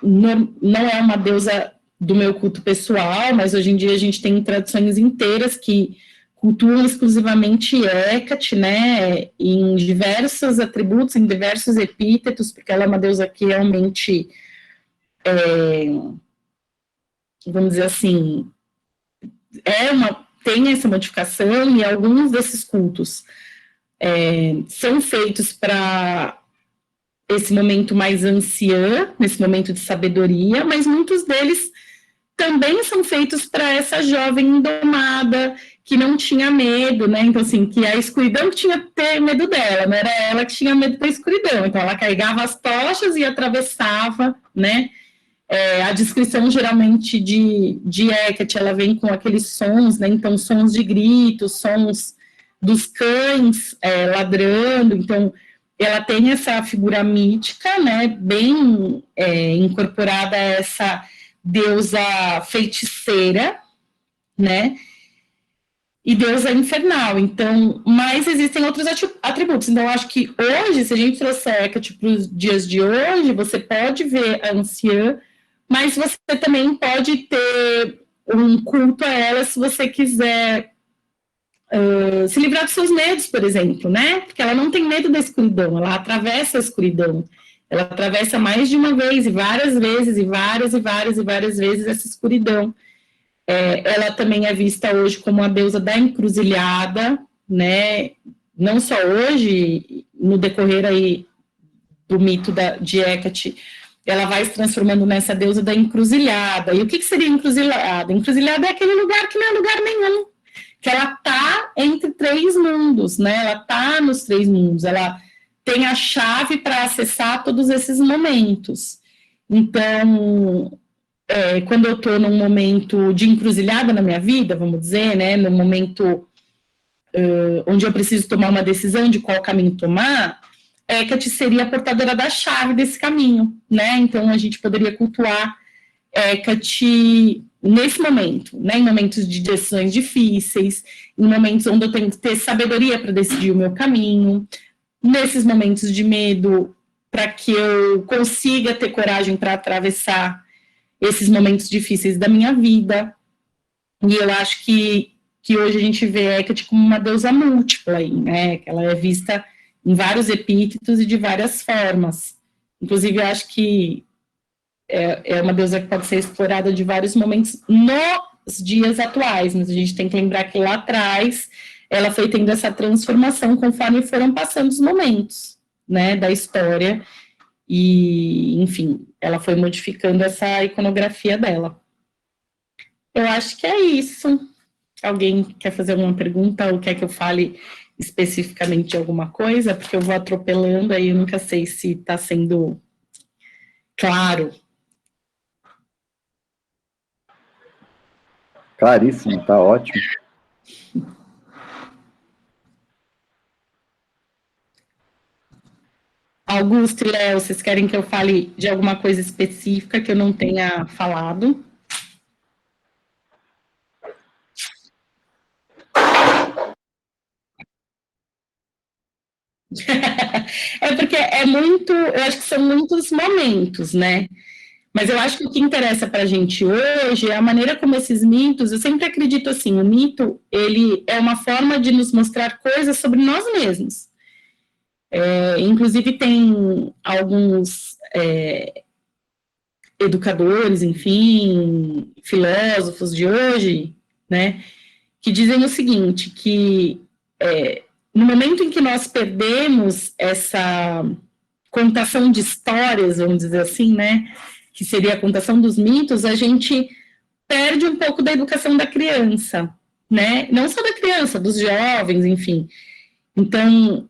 não é uma deusa do meu culto pessoal, mas hoje em dia a gente tem tradições inteiras que cultuam exclusivamente Hécate, né, em diversos atributos, em diversos epítetos, porque ela é uma deusa que realmente, vamos dizer assim, tem essa modificação, e alguns desses cultos são feitos para esse momento mais anciã, nesse momento de sabedoria, mas muitos deles também são feitos para essa jovem indomada, que não tinha medo, né? Então, assim, que a escuridão que tinha que ter medo dela, não era ela que tinha medo da escuridão. Então, ela carregava as tochas e atravessava, né? A descrição, geralmente, de Hecate, ela vem com aqueles sons, né? Então, sons de gritos, sons dos cães ladrando. Então, ela tem essa figura mítica, né? Bem incorporada a essa deusa feiticeira, né? E deusa infernal. Então, mas existem outros atributos. Então, eu acho que hoje, se a gente trouxer Hecate para os dias de hoje, você pode ver a anciã, mas você também pode ter um culto a ela se você quiser se livrar dos seus medos, por exemplo, né? Porque ela não tem medo da escuridão, ela atravessa a escuridão. Ela atravessa mais de uma vez, e várias vezes, e várias vezes essa escuridão. Ela também é vista hoje como a deusa da encruzilhada, né? Não só hoje, no decorrer aí do mito de Hecate, ela vai se transformando nessa deusa da encruzilhada. E o que seria encruzilhada? Encruzilhada é aquele lugar que não é lugar nenhum, que ela está entre três mundos, né? Ela está nos três mundos, ela tem a chave para acessar todos esses momentos. Então, quando eu estou num momento de encruzilhada na minha vida, vamos dizer, né? No momento onde eu preciso tomar uma decisão de qual caminho tomar, Hecate seria a portadora da chave desse caminho, né? Então, a gente poderia cultuar Hecate nesse momento, né? Em momentos de decisões difíceis, em momentos onde eu tenho que ter sabedoria para decidir o meu caminho, nesses momentos de medo, para que eu consiga ter coragem para atravessar esses momentos difíceis da minha vida. E eu acho que hoje a gente vê Hecate como uma deusa múltipla aí, né? Que ela é vista em vários epítetos e de várias formas. Inclusive, eu acho que é uma deusa que pode ser explorada de vários momentos nos dias atuais, mas a gente tem que lembrar que lá atrás ela foi tendo essa transformação conforme foram passando os momentos, né, da história, e, enfim, ela foi modificando essa iconografia dela. Eu acho que é isso. Alguém quer fazer alguma pergunta ou quer que eu fale especificamente de alguma coisa? Porque eu vou atropelando, aí eu nunca sei se está sendo claro. Claríssimo, tá ótimo. Augusto e Léo, vocês querem que eu fale de alguma coisa específica que eu não tenha falado? Porque eu acho que são muitos momentos, né? Mas eu acho que o que interessa para a gente hoje é a maneira como esses mitos, eu sempre acredito assim, o mito, ele é uma forma de nos mostrar coisas sobre nós mesmos. Inclusive tem alguns educadores, enfim, filósofos de hoje, né, que dizem o seguinte, que no momento em que nós perdemos essa contação de histórias, vamos dizer assim, né, que seria a contação dos mitos, a gente perde um pouco da educação da criança, né, não só da criança, dos jovens, enfim. Então,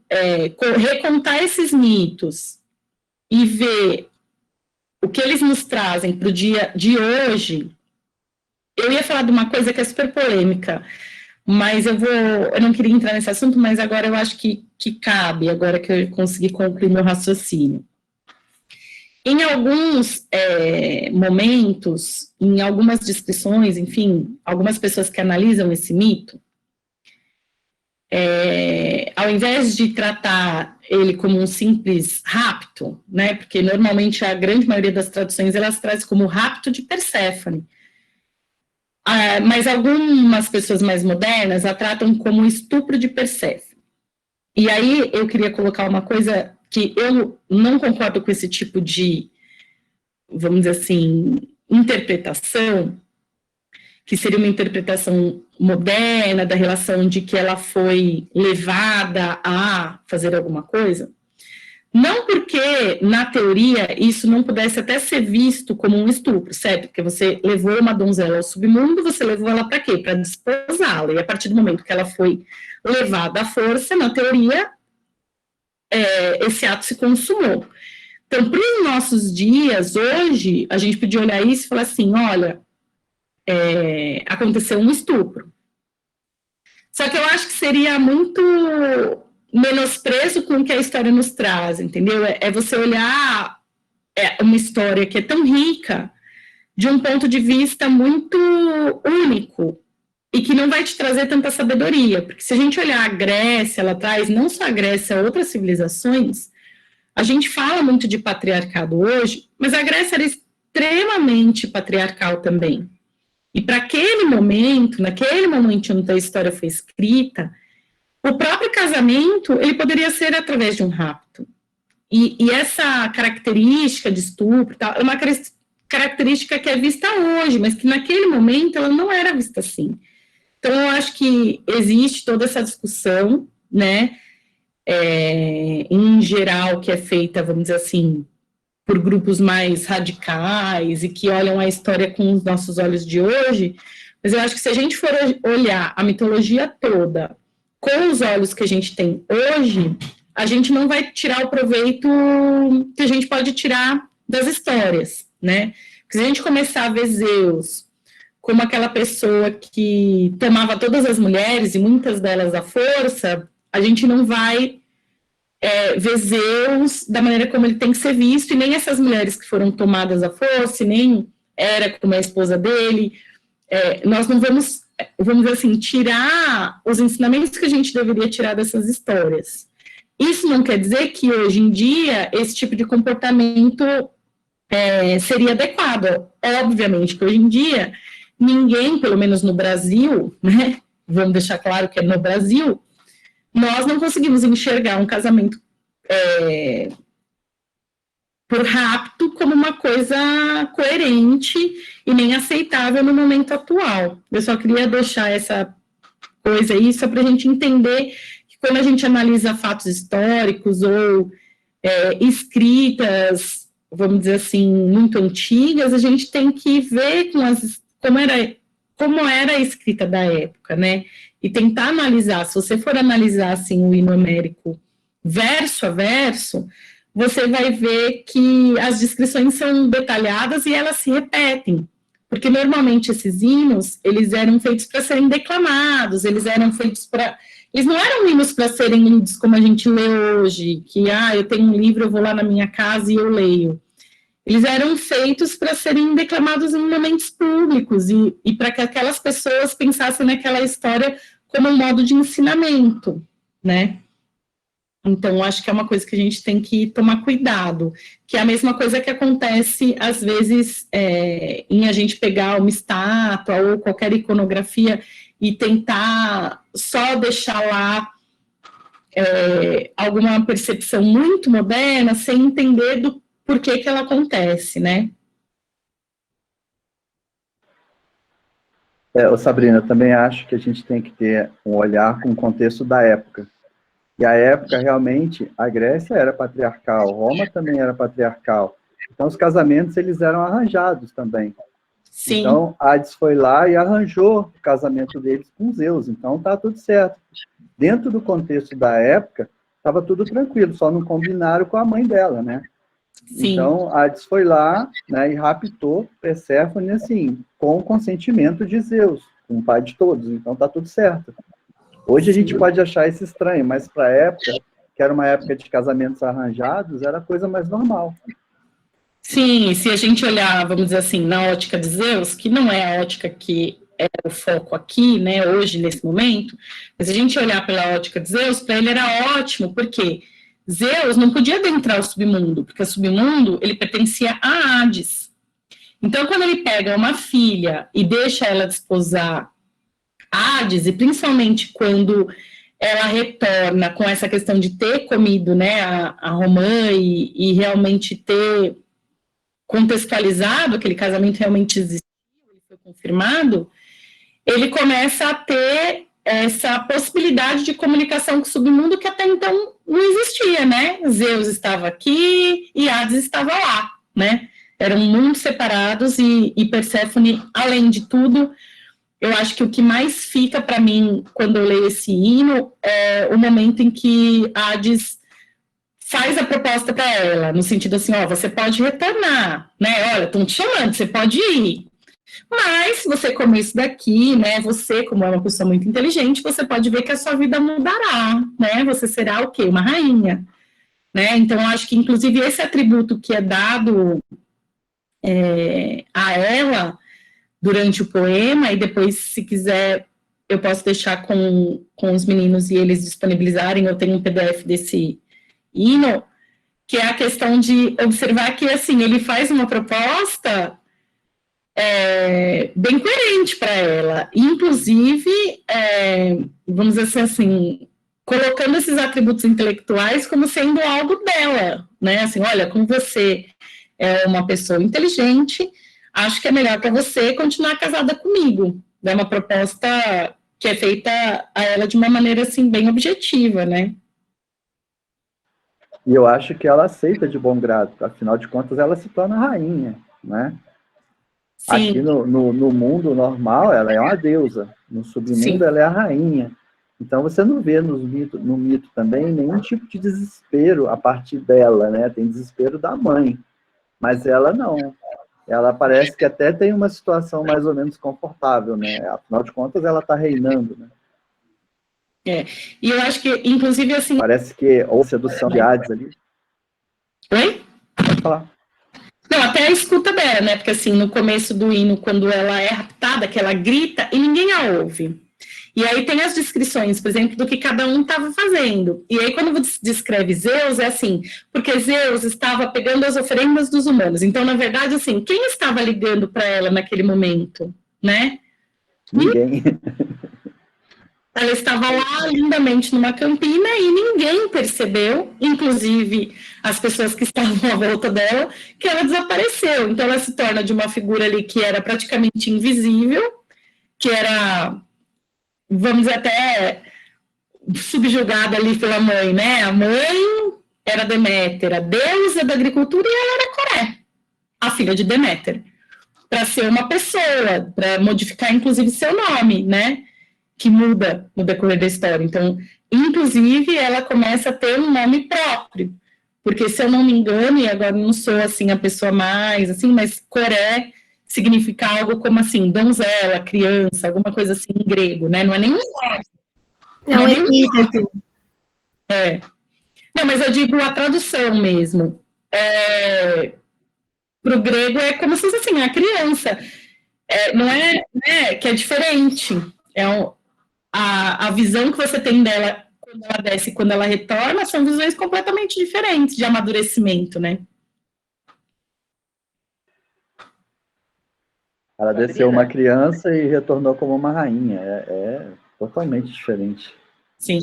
recontar esses mitos e ver o que eles nos trazem para o dia de hoje, eu ia falar de uma coisa que é super polêmica, mas eu não queria entrar nesse assunto, mas agora eu acho que cabe, agora que eu consegui concluir meu raciocínio. Em alguns momentos, em algumas descrições, enfim, algumas pessoas que analisam esse mito, ao invés de tratar ele como um simples rapto, né, porque normalmente a grande maioria das traduções elas trazem como rapto de Perséfone, mas algumas pessoas mais modernas a tratam como estupro de Perséfone. E aí eu queria colocar uma coisa que eu não concordo com esse tipo de, vamos dizer assim, interpretação, que seria uma interpretação moderna da relação de que ela foi levada a fazer alguma coisa. Não porque, na teoria, isso não pudesse até ser visto como um estupro, certo? Porque você levou uma donzela ao submundo, você levou ela para quê? Para desposá-la. E a partir do momento que ela foi levada à força, na teoria, esse ato se consumou. Então, para os nossos dias, hoje, a gente podia olhar isso e falar assim, olha, aconteceu um estupro. Só que eu acho que seria muito menosprezo com o que a história nos traz, entendeu? É você olhar uma história que é tão rica de um ponto de vista muito único e que não vai te trazer tanta sabedoria, porque se a gente olhar a Grécia, ela traz não só a Grécia, outras civilizações, a gente fala muito de patriarcado hoje, mas a Grécia era extremamente patriarcal também. E para aquele momento, naquele momento onde a história foi escrita, o próprio casamento, ele poderia ser através de um rapto. E essa característica de estupro é uma característica que é vista hoje, mas que naquele momento ela não era vista assim. Então, eu acho que existe toda essa discussão, né, em geral, que é feita, vamos dizer assim, por grupos mais radicais e que olham a história com os nossos olhos de hoje, mas eu acho que se a gente for olhar a mitologia toda com os olhos que a gente tem hoje, a gente não vai tirar o proveito que a gente pode tirar das histórias, né? Porque se a gente começar a ver Zeus como aquela pessoa que tomava todas as mulheres e muitas delas à força, a gente não vai ver Zeus da maneira como ele tem que ser visto, e nem essas mulheres que foram tomadas à força, nem era como a esposa dele, nós não vamos dizer assim, tirar os ensinamentos que a gente deveria tirar dessas histórias. Isso não quer dizer que hoje em dia esse tipo de comportamento seria adequado. Obviamente que hoje em dia ninguém, pelo menos no Brasil, né, vamos deixar claro que é no Brasil, nós não conseguimos enxergar um casamento por rapto como uma coisa coerente e nem aceitável no momento atual. Eu só queria deixar essa coisa aí, só para a gente entender que quando a gente analisa fatos históricos ou escritas, vamos dizer assim, muito antigas, a gente tem que ver como era a escrita da época, né? E tentar analisar, se você for analisar assim, o hino homérico verso a verso, você vai ver que as descrições são detalhadas e elas se repetem, porque normalmente esses hinos, eles eram feitos para serem declamados, eles não eram hinos para serem lidos como a gente lê hoje, que, eu tenho um livro, eu vou lá na minha casa e eu leio. Eles eram feitos para serem declamados em momentos públicos e para que aquelas pessoas pensassem naquela história como um modo de ensinamento, né? Então, acho que é uma coisa que a gente tem que tomar cuidado, que é a mesma coisa que acontece, às vezes, em a gente pegar uma estátua ou qualquer iconografia e tentar só deixar lá alguma percepção muito moderna, sem entender do porquê que ela acontece, né? Sabrina, eu também acho que a gente tem que ter um olhar com o contexto da época. E a época, realmente, a Grécia era patriarcal, Roma também era patriarcal. Então, os casamentos, eles eram arranjados também. Sim. Então, Hades foi lá e arranjou o casamento deles com Zeus. Então, tá tudo certo. Dentro do contexto da época, estava tudo tranquilo, só não combinaram com a mãe dela, né? Sim. Então, Hades foi lá, né, e raptou Perséfone, assim, com o consentimento de Zeus, com o pai de todos. Então, tá tudo certo. Hoje a gente pode achar isso estranho, mas para a época, que era uma época de casamentos arranjados, era a coisa mais normal. Sim, se a gente olhar, vamos dizer assim, na ótica de Zeus, que não é a ótica que é o foco aqui, né, hoje, nesse momento, mas se a gente olhar pela ótica de Zeus, para ele era ótimo, porque Zeus não podia adentrar o submundo, porque o submundo, ele pertencia a Hades. Então, quando ele pega uma filha e deixa ela desposar Hades, e principalmente quando ela retorna com essa questão de ter comido, né, a romã e realmente ter contextualizado, aquele casamento realmente existiu, ele foi confirmado, ele começa a ter essa possibilidade de comunicação com o submundo que até então não existia, né? Zeus estava aqui e Hades estava lá, né? Eram mundos separados e Perséfone, além de tudo, eu acho que o que mais fica para mim quando eu leio esse hino é o momento em que Hades faz a proposta para ela, no sentido assim, ó, você pode retornar, né? Olha, estão te chamando, você pode ir. Mas se você comer isso daqui, né? Você, como é uma pessoa muito inteligente, você pode ver que a sua vida mudará, né? Você será o quê? Uma rainha, né? Então, eu acho que, inclusive, esse atributo que é dado a ela durante o poema, e depois, se quiser, eu posso deixar com os meninos e eles disponibilizarem, eu tenho um PDF desse hino, que é a questão de observar que, assim, ele faz uma proposta bem coerente para ela, inclusive, vamos dizer assim, colocando esses atributos intelectuais como sendo algo dela, né, assim, olha, como você é uma pessoa inteligente, acho que é melhor para você continuar casada comigo, é uma proposta que é feita a ela de uma maneira, assim, bem objetiva, né. E eu acho que ela aceita de bom grado, afinal de contas ela se torna rainha, né? Sim, Aqui no mundo normal ela é uma deusa, no sim. submundo ela é a rainha. Então você não vê no mito também nenhum tipo de desespero a partir dela, né? Tem desespero da mãe, mas ela não. Ela parece que até tem uma situação mais ou menos confortável, né? Afinal de contas ela está reinando, né? E eu acho que, inclusive, assim... Parece que ou sedução de Hades ali. Oi? Pode falar. Não, até a escuta dela, né? Porque assim, no começo do hino, quando ela é raptada, que ela grita e ninguém a ouve. E aí tem as descrições, por exemplo, do que cada um estava fazendo. E aí, quando descreve Zeus, é assim, porque Zeus estava pegando as oferendas dos humanos. Então, na verdade, assim, quem estava ligando para ela naquele momento, né? Ninguém. Ela estava lá lindamente numa campina e ninguém percebeu, inclusive as pessoas que estavam à volta dela, que ela desapareceu. Então ela se torna de uma figura ali que era praticamente invisível, que era, vamos dizer, até subjugada ali pela mãe, né? A mãe era Deméter, a deusa da agricultura, e ela era Coré, a filha de Deméter, para ser uma pessoa, para modificar inclusive seu nome, né? Que muda no decorrer da história. Então, inclusive, ela começa a ter um nome próprio, porque se eu não me engano, e agora não sou assim a pessoa mais assim, mas Coré significa algo como assim, donzela, criança, alguma coisa assim em grego, né? Não é nem É não um é nem epíteto. não, mas eu digo a tradução mesmo. Para o grego é como se fosse assim, a criança. Não é, né, que é diferente. A visão que você tem dela quando ela desce e quando ela retorna são visões completamente diferentes de amadurecimento, né? Ela desceu uma criança e retornou como uma rainha. É totalmente diferente. Sim.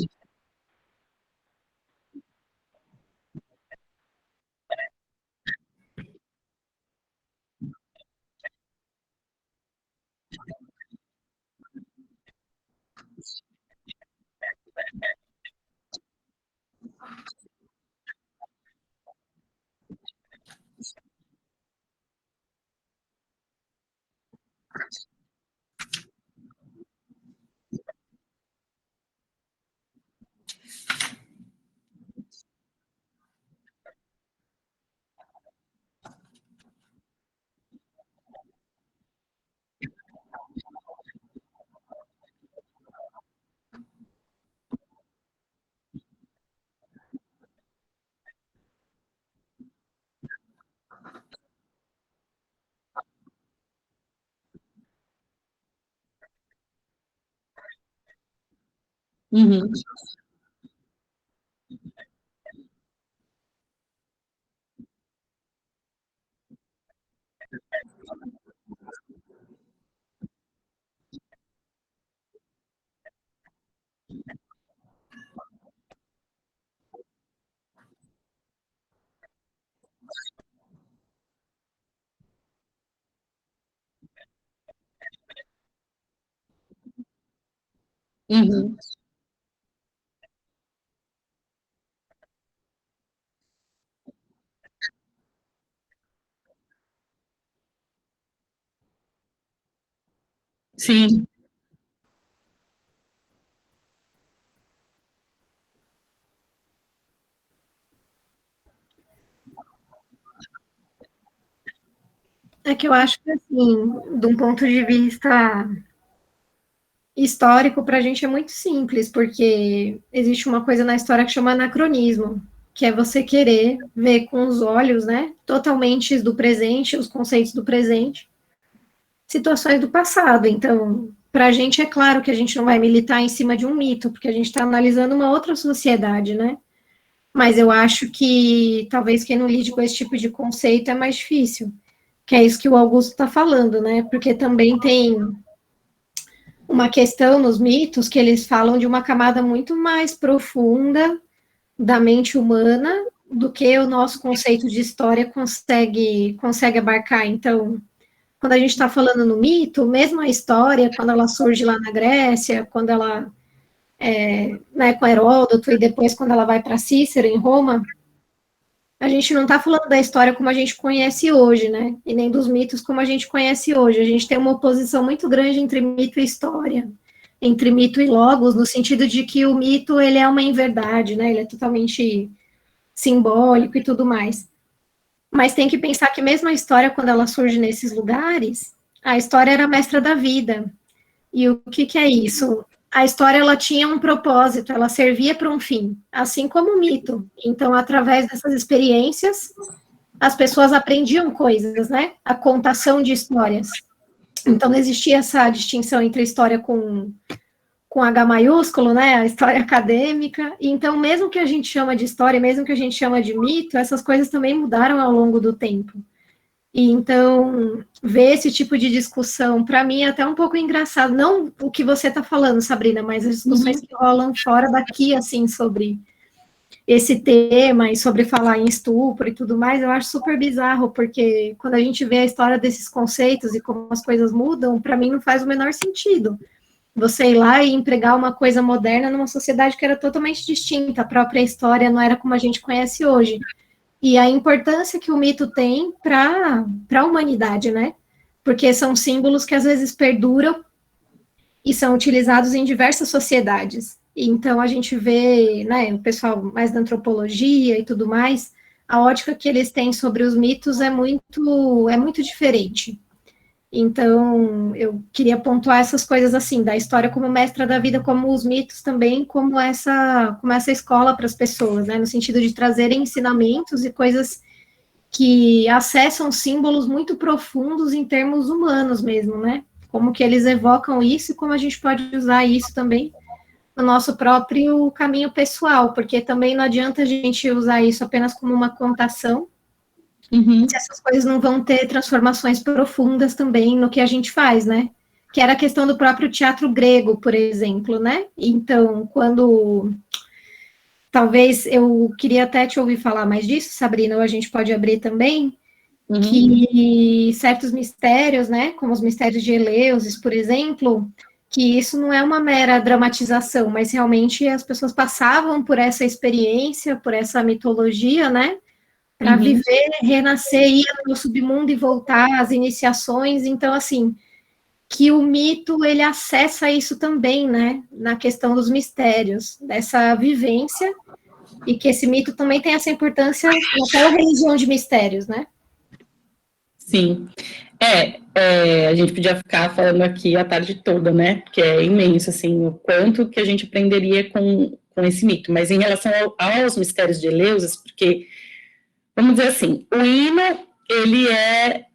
Uhum. Uhum. Sim, É que eu acho que, assim, de um ponto de vista histórico, para a gente é muito simples, porque existe uma coisa na história que chama anacronismo, que é você querer ver com os olhos, né, totalmente do presente, os conceitos do presente, situações do passado. Então, para a gente é claro que a gente não vai militar em cima de um mito, porque a gente está analisando uma outra sociedade, né? Mas eu acho que talvez quem não lide com esse tipo de conceito é mais difícil, que é isso que o Augusto está falando, né? Porque também tem uma questão nos mitos que eles falam de uma camada muito mais profunda da mente humana do que o nosso conceito de história consegue abarcar. Então, quando a gente está falando no mito, mesmo a história, quando ela surge lá na Grécia, quando ela né, com Heródoto e depois quando ela vai para Cícero em Roma, a gente não está falando da história como a gente conhece hoje, né? E nem dos mitos como a gente conhece hoje. A gente tem uma oposição muito grande entre mito e história, entre mito e logos, no sentido de que o mito ele é uma inverdade, né? Ele é totalmente simbólico e tudo mais. Mas tem que pensar que mesmo a história, quando ela surge nesses lugares, a história era a mestra da vida. E o que é isso? A história ela tinha um propósito, ela servia para um fim, assim como o mito. Então, através dessas experiências, as pessoas aprendiam coisas, né? A contação de histórias. Então, não existia essa distinção entre a história com H maiúsculo, né? A história acadêmica. Então, mesmo que a gente chama de história, mesmo que a gente chama de mito, essas coisas também mudaram ao longo do tempo. E então, ver esse tipo de discussão, para mim, é até um pouco engraçado. Não o que você está falando, Sabrina, mas as discussões que rolam fora daqui, assim, sobre esse tema e sobre falar em estupro e tudo mais, eu acho super bizarro, porque quando a gente vê a história desses conceitos e como as coisas mudam, para mim não faz o menor sentido. Você ir lá e empregar uma coisa moderna numa sociedade que era totalmente distinta, a própria história não era como a gente conhece hoje. E a importância que o mito tem para a humanidade, né? Porque são símbolos que às vezes perduram e são utilizados em diversas sociedades. Então a gente vê, né, o pessoal mais da antropologia e tudo mais, a ótica que eles têm sobre os mitos é muito diferente. Então, eu queria pontuar essas coisas assim, da história como mestra da vida, como os mitos também, como essa escola para as pessoas, né, no sentido de trazerem ensinamentos e coisas que acessam símbolos muito profundos em termos humanos mesmo, né? Como que eles evocam isso e como a gente pode usar isso também no nosso próprio caminho pessoal, porque também não adianta a gente usar isso apenas como uma contação, se essas coisas não vão ter transformações profundas também no que a gente faz, né? Que era a questão do próprio teatro grego, por exemplo, né? Então, quando talvez eu queria até te ouvir falar mais disso, Sabrina, ou a gente pode abrir também, que certos mistérios, né, como os mistérios de Eleusis, por exemplo, que isso não é uma mera dramatização, mas realmente as pessoas passavam por essa experiência, por essa mitologia, né, para viver, renascer, ir no submundo e voltar, as iniciações, então, assim, que o mito, ele acessa isso também, né, na questão dos mistérios, dessa vivência, e que esse mito também tem essa importância naquela religião de mistérios, né? sim. A gente podia ficar falando aqui a tarde toda, né? Porque é imenso, assim, o quanto que a gente aprenderia com esse mito. Mas em relação aos mistérios de Eleusis, porque, vamos dizer assim, o hino, ele é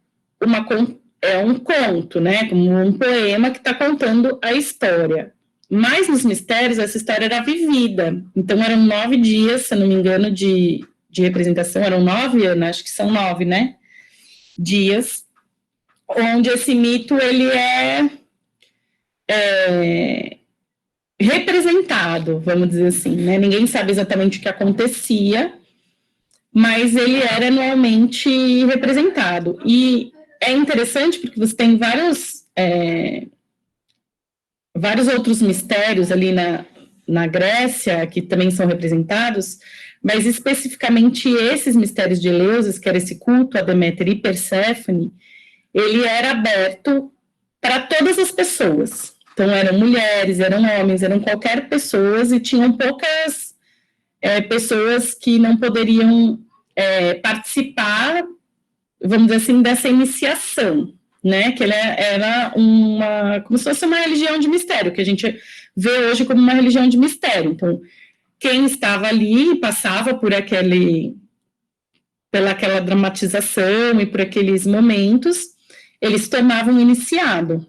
um conto, né? Como um poema que está contando a história. Mas nos mistérios, essa história era vivida. Então, eram 9 dias, se eu não me engano, de representação. Eram 9, Ana? Acho que são 9, né? Dias, onde esse mito, ele é representado, vamos dizer assim, né? Ninguém sabe exatamente o que acontecia, mas ele era anualmente representado. E é interessante porque você tem vários outros mistérios ali na Grécia que também são representados, mas especificamente esses mistérios de Eleusis, que era esse culto a Deméter e Perséfone, ele era aberto para todas as pessoas. Então, eram mulheres, eram homens, eram qualquer pessoas, e tinham poucas pessoas que não poderiam participar, vamos dizer assim, dessa iniciação, né? Que era como se fosse uma religião de mistério, que a gente vê hoje como uma religião de mistério. Então, quem estava ali passava por pela aquela dramatização e por aqueles momentos, ele se tornava um iniciado.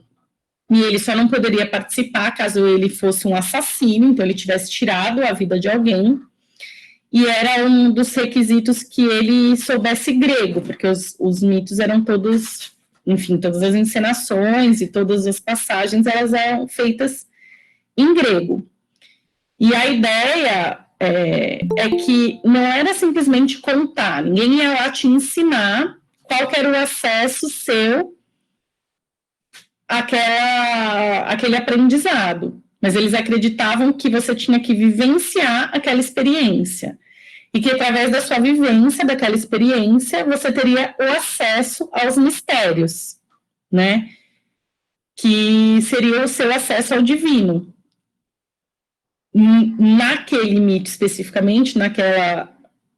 E ele só não poderia participar caso ele fosse um assassino, então ele tivesse tirado a vida de alguém, e era um dos requisitos que ele soubesse grego, porque os mitos eram todos, enfim, todas as encenações e todas as passagens, elas eram feitas em grego. E a ideia é que não era simplesmente contar, ninguém ia lá te ensinar qual que era o acesso seu àquele aprendizado, mas eles acreditavam que você tinha que vivenciar aquela experiência, e que através da sua vivência daquela experiência, você teria o acesso aos mistérios, né, que seria o seu acesso ao divino. Naquele mito especificamente,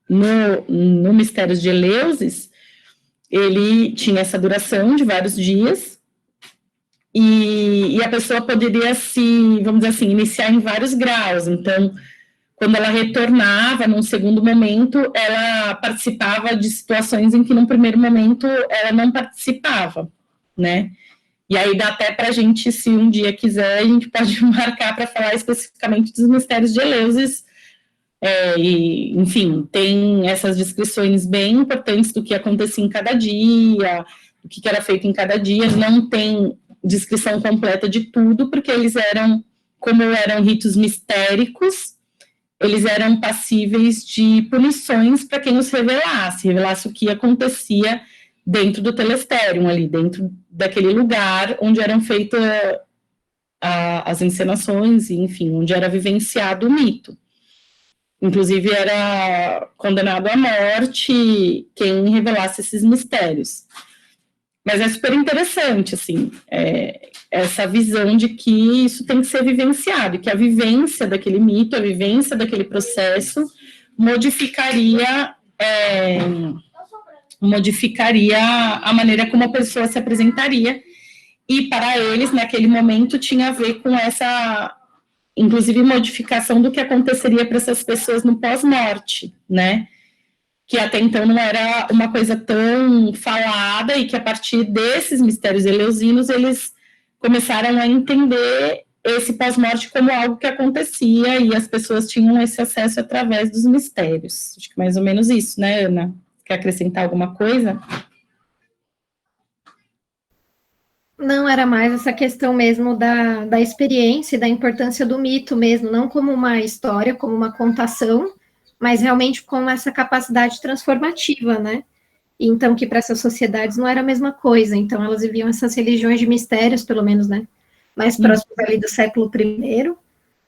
no Mistérios de Eleusis, ele tinha essa duração de vários dias, e a pessoa poderia vamos dizer assim, iniciar em vários graus. Então, quando ela retornava, num segundo momento, ela participava de situações em que, num primeiro momento, ela não participava, né? E aí dá até para a gente, se um dia quiser, a gente pode marcar para falar especificamente dos mistérios de Eleusis. E, enfim, tem essas descrições bem importantes do que acontecia em cada dia, do que era feito em cada dia. Não tem descrição completa de tudo, porque como eram ritos mistéricos, eles eram passíveis de punições para quem os revelasse o que acontecia dentro do telestério, ali dentro daquele lugar onde eram feitas as encenações, enfim, onde era vivenciado o mito. Inclusive, era condenado à morte quem revelasse esses mistérios. Mas é super interessante, assim, essa visão de que isso tem que ser vivenciado, e que a vivência daquele mito, a vivência daquele processo modificaria a maneira como a pessoa se apresentaria, e para eles, naquele momento, tinha a ver com essa, inclusive, modificação do que aconteceria para essas pessoas no pós-morte, né? Que até então não era uma coisa tão falada, e que a partir desses mistérios eleusinos, eles começaram a entender esse pós-morte como algo que acontecia, e as pessoas tinham esse acesso através dos mistérios. Acho que mais ou menos isso, né, Ana? Quer acrescentar alguma coisa? Não, era mais essa questão mesmo da experiência e da importância do mito mesmo, não como uma história, como uma contação, mas realmente com essa capacidade transformativa, né? Então, que para essas sociedades não era a mesma coisa. Então, elas viviam essas religiões de mistérios, pelo menos, né? Mais próximos ali do século I,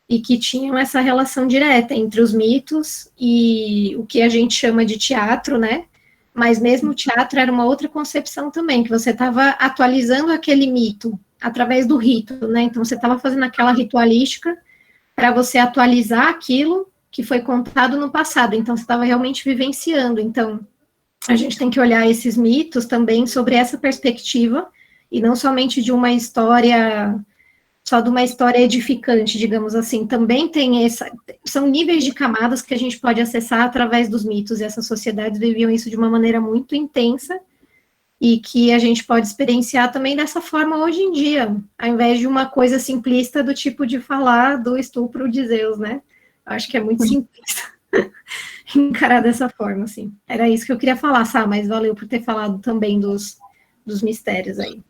e que tinham essa relação direta entre os mitos e o que a gente chama de teatro, né? Mas mesmo o teatro era uma outra concepção também, que você estava atualizando aquele mito através do rito, né? Então, você estava fazendo aquela ritualística para você atualizar aquilo que foi contado no passado. Então, você estava realmente vivenciando. Então, a gente tem que olhar esses mitos também sobre essa perspectiva, e não somente de uma história, só de uma história edificante, digamos assim. Também tem são níveis de camadas que a gente pode acessar através dos mitos, e essas sociedades viviam isso de uma maneira muito intensa, e que a gente pode experienciar também dessa forma hoje em dia, ao invés de uma coisa simplista do tipo de falar do estupro de Zeus, né? Acho que é muito simplista encarar dessa forma, assim. Era isso que eu queria falar, Sá, mas valeu por ter falado também dos mistérios aí.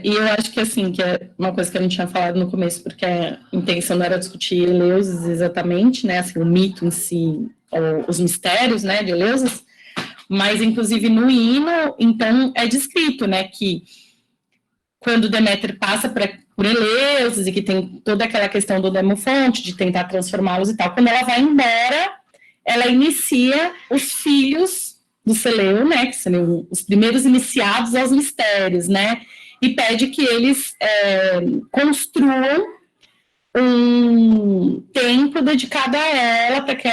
E eu acho que, assim, que é uma coisa que eu não tinha falado no começo, porque a intenção não era discutir Eleusis exatamente, né, assim, o mito em si, ou os mistérios, né, de Eleusis, mas, inclusive, no hino, então, é descrito, né, que quando Deméter passa por Eleusis, e que tem toda aquela questão do Demofonte, de tentar transformá-los e tal, quando ela vai embora, ela inicia os filhos do Seleu, né, que são os primeiros iniciados aos mistérios, né, e pede que eles construam um templo dedicado a ela, para que,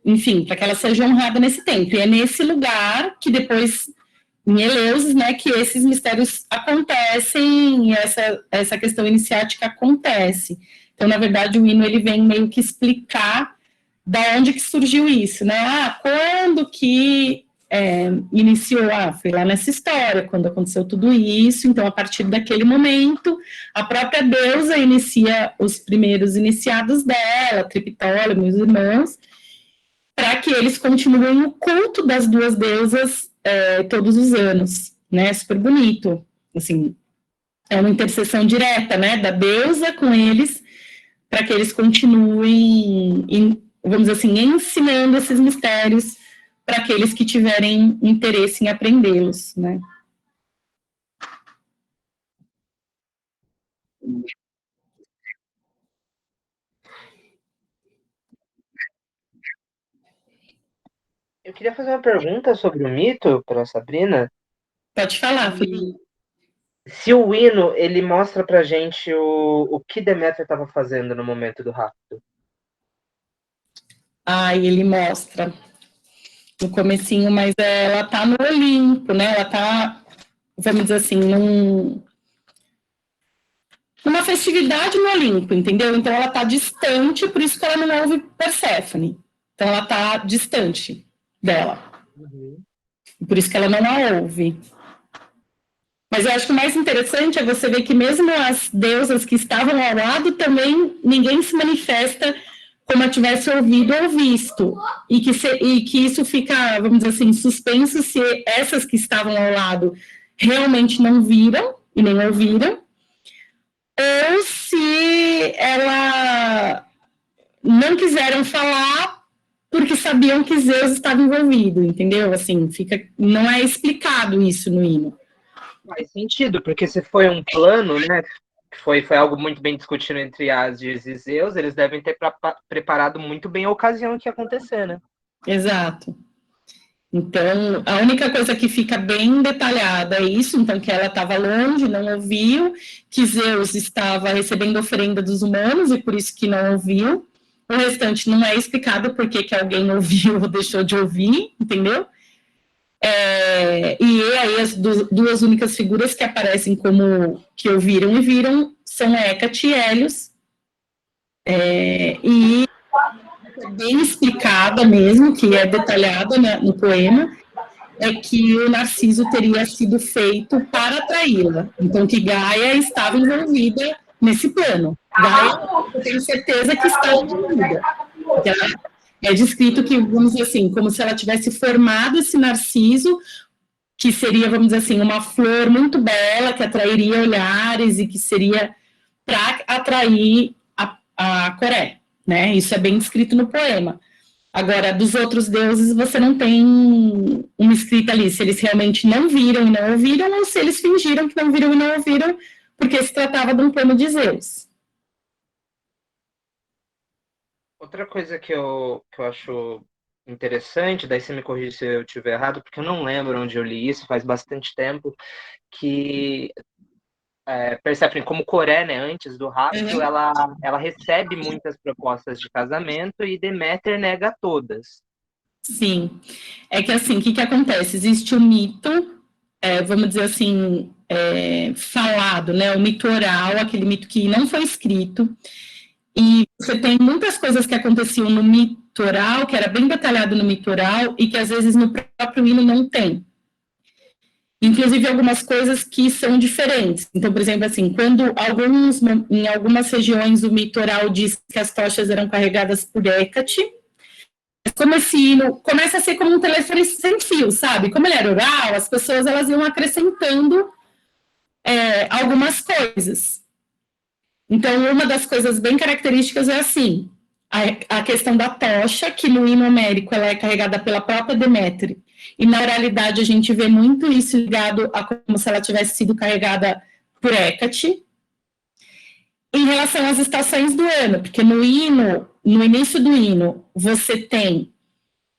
enfim, para que ela seja honrada nesse templo. E é nesse lugar que depois, em Eleusis, né, que esses mistérios acontecem, e essa questão iniciática acontece. Então, na verdade, o hino ele vem meio que explicar da onde que surgiu isso, né? Quando que iniciou, foi lá nessa história, quando aconteceu tudo isso, então a partir daquele momento, a própria deusa inicia os primeiros iniciados dela, Triptólemo e os irmãos, para que eles continuem o culto das duas deusas todos os anos, né, super bonito, assim, é uma intercessão direta, né, da deusa com eles, para que eles continuem, vamos dizer assim, ensinando esses mistérios para aqueles que tiverem interesse em aprendê-los, né. Eu queria fazer uma pergunta sobre o mito para a Sabrina. Pode falar, Felipe. Se o hino, ele mostra pra gente o que Deméter estava fazendo no momento do rapto. Ele mostra no comecinho, mas ela tá no Olimpo, né? Ela tá, vamos dizer assim, numa festividade no Olimpo, entendeu? Então ela tá distante, por isso que ela não ouve Perséfone. Então ela tá distante dela. Por isso que ela não a ouve. Mas eu acho que o mais interessante é você ver que mesmo as deusas que estavam ao lado também ninguém se manifesta como a tivesse ouvido ou visto, e que isso fica, vamos dizer assim, suspenso se essas que estavam ao lado realmente não viram e nem ouviram, ou se ela não quiseram falar porque sabiam que Zeus estava envolvido, entendeu? Assim, não é explicado isso no hino. Faz sentido, porque se foi um plano, né, foi algo muito bem discutido entre Ásios e Zeus, eles devem ter preparado muito bem a ocasião que ia acontecer, né? Exato. Então, a única coisa que fica bem detalhada é isso, então, que ela estava longe, não ouviu, que Zeus estava recebendo oferenda dos humanos, e por isso que não ouviu. O restante não é explicado por que alguém ouviu ou deixou de ouvir, entendeu? E aí as duas únicas figuras que aparecem como que ouviram e viram são Hecate e Hélios, e é bem explicada mesmo, que é detalhada no poema, é que o Narciso teria sido feito para atraí-la. Então, que Gaia estava envolvida nesse plano. Gaia, eu tenho certeza que estava envolvida. Porque ela é descrito que, vamos dizer assim, como se ela tivesse formado esse Narciso, que seria, vamos dizer assim, uma flor muito bela, que atrairia olhares e que seria para atrair a Coré, né? Isso é bem descrito no poema. Agora, dos outros deuses, você não tem uma escrita ali, se eles realmente não viram e não ouviram, ou se eles fingiram que não viram e não ouviram, porque se tratava de um plano de Zeus. Outra coisa que eu acho interessante, daí você me corrige se eu estiver errado, porque eu não lembro onde eu li isso, faz bastante tempo, que Perséfone, como Coré, né, antes do rapto, ela recebe muitas propostas de casamento e Deméter nega todas. Sim, é que assim, o que acontece? Existe o mito, vamos dizer assim, falado, né, o mito oral, aquele mito que não foi escrito, e você tem muitas coisas que aconteciam no mito oral, que era bem detalhado no mito oral, e que às vezes no próprio hino não tem. Inclusive algumas coisas que são diferentes. Então, por exemplo, assim, quando em algumas regiões o mito oral diz que as tochas eram carregadas por Hecate, como esse hino começa a ser como um telefone sem fio, sabe? Como ele era oral, as pessoas elas iam acrescentando algumas coisas. Então, uma das coisas bem características é assim, a questão da tocha, que no hino homérico ela é carregada pela própria Deméter, e na oralidade a gente vê muito isso ligado a como se ela tivesse sido carregada por Hecate. Em relação às estações do ano, porque no hino, no início do hino, você tem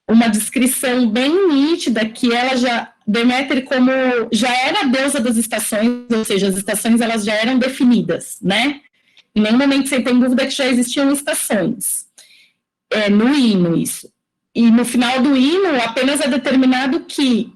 uma descrição bem nítida que ela já, Deméter como já era a deusa das estações, ou seja, as estações elas já eram definidas, né? Em nenhum momento você tem dúvida que já existiam estações. No hino, isso. E no final do hino, apenas é determinado que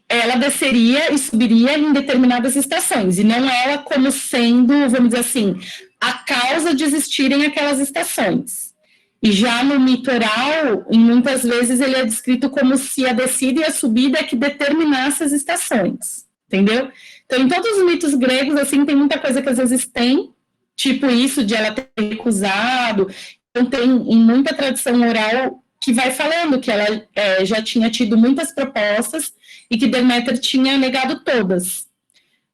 ela desceria e subiria em determinadas estações, e não ela como sendo, vamos dizer assim, a causa de existirem aquelas estações. E já no mito oral, muitas vezes ele é descrito como se a descida e a subida é que determinasse as estações, entendeu? Então, em todos os mitos gregos, assim, tem muita coisa que às vezes tem, tipo isso de ela ter recusado. Então, tem em muita tradição oral que vai falando que ela já tinha tido muitas propostas e que Deméter tinha negado todas.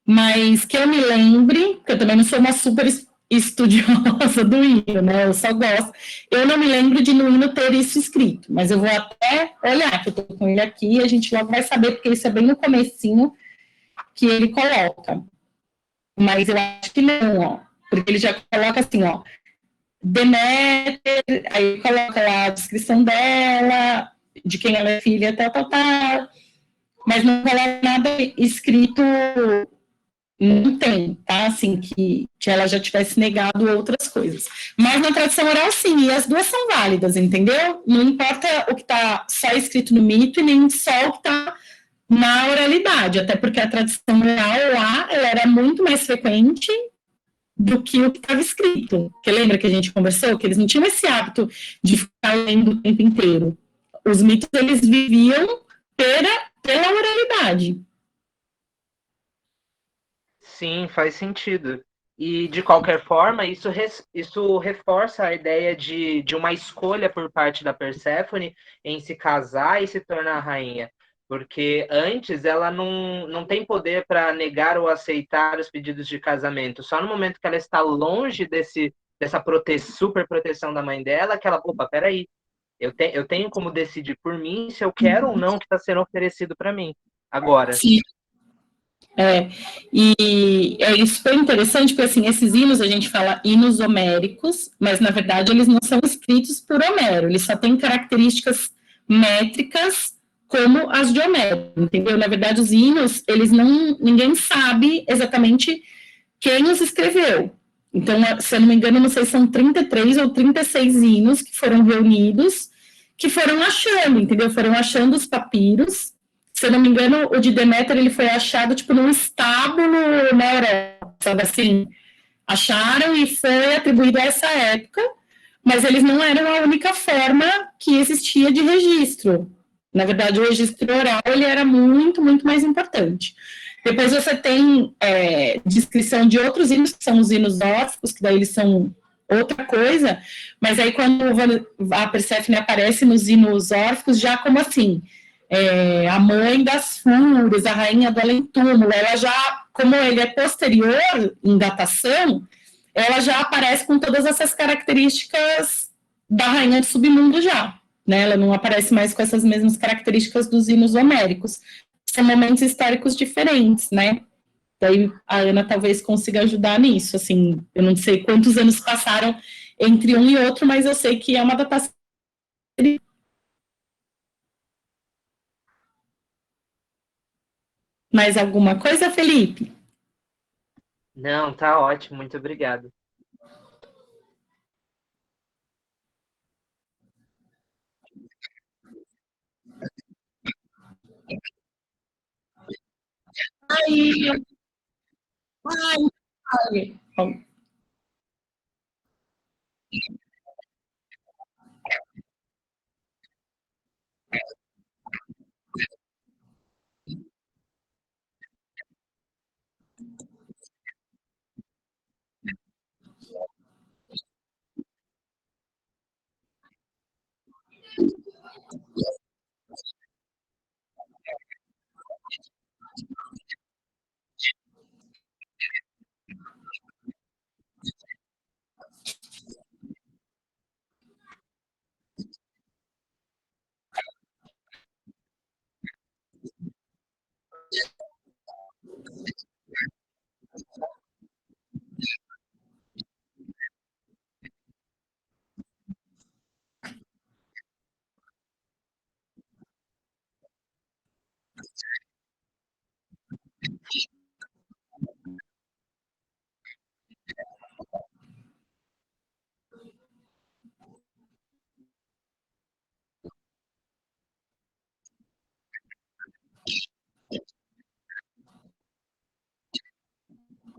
Mas que eu me lembre, porque eu também não sou uma super estudiosa do hino, né? Eu só gosto. Eu não me lembro de no hino ter isso escrito, mas eu vou até olhar, que eu estou com ele aqui, e a gente logo vai saber, porque isso é bem no comecinho que ele coloca. Mas eu acho que não, ó, porque ele já coloca assim, ó, Deméter, aí coloca lá a descrição dela, de quem ela é filha, tal, mas não coloca nada escrito, não tem, tá? Assim, que ela já tivesse negado outras coisas. Mas na tradição oral, sim, e as duas são válidas, entendeu? Não importa o que está só escrito no mito e nem só o que está na oralidade, até porque a tradição oral lá, ela era muito mais frequente do que o que estava escrito. Porque lembra que a gente conversou que eles não tinham esse hábito de ficar lendo o tempo inteiro. Os mitos, eles viviam pela oralidade. Sim, faz sentido. E, de qualquer forma, isso reforça a ideia de uma escolha por parte da Perséfone em se casar e se tornar rainha. Porque antes ela não tem poder para negar ou aceitar os pedidos de casamento. Só no momento que ela está longe dessa super proteção da mãe dela, que ela, opa, peraí, eu tenho como decidir por mim se eu quero ou não o que está sendo oferecido para mim agora. Sim. E é super interessante, porque assim, esses hinos, a gente fala hinos homéricos, mas na verdade eles não são escritos por Homero, eles só têm características métricas como as de Homero, entendeu? Na verdade, os hinos, ninguém sabe exatamente quem os escreveu. Então, se eu não me engano, não sei se são 33 ou 36 hinos que foram reunidos, que foram achando, entendeu? Foram achando os papiros. Se eu não me engano, o de Deméter, ele foi achado, tipo, num estábulo na Europa, sabe assim? Acharam e foi atribuído a essa época, mas eles não eram a única forma que existia de registro. Na verdade, o registro oral, ele era muito, muito mais importante. Depois você tem descrição de outros hinos, que são os hinos órficos, que daí eles são outra coisa, mas aí quando a Perséfone aparece nos hinos órficos, já como assim, a mãe das fúrias, a rainha do além-túmulo, ela já, como ele é posterior em datação, ela já aparece com todas essas características da rainha do submundo já, né? Ela não aparece mais com essas mesmas características dos hinos homéricos. São momentos históricos diferentes, né? Daí a Ana talvez consiga ajudar nisso, assim, eu não sei quantos anos passaram entre um e outro, mas eu sei que é uma datação. Mais alguma coisa, Felipe? Não, tá ótimo, muito obrigado. Ai, ai, ai.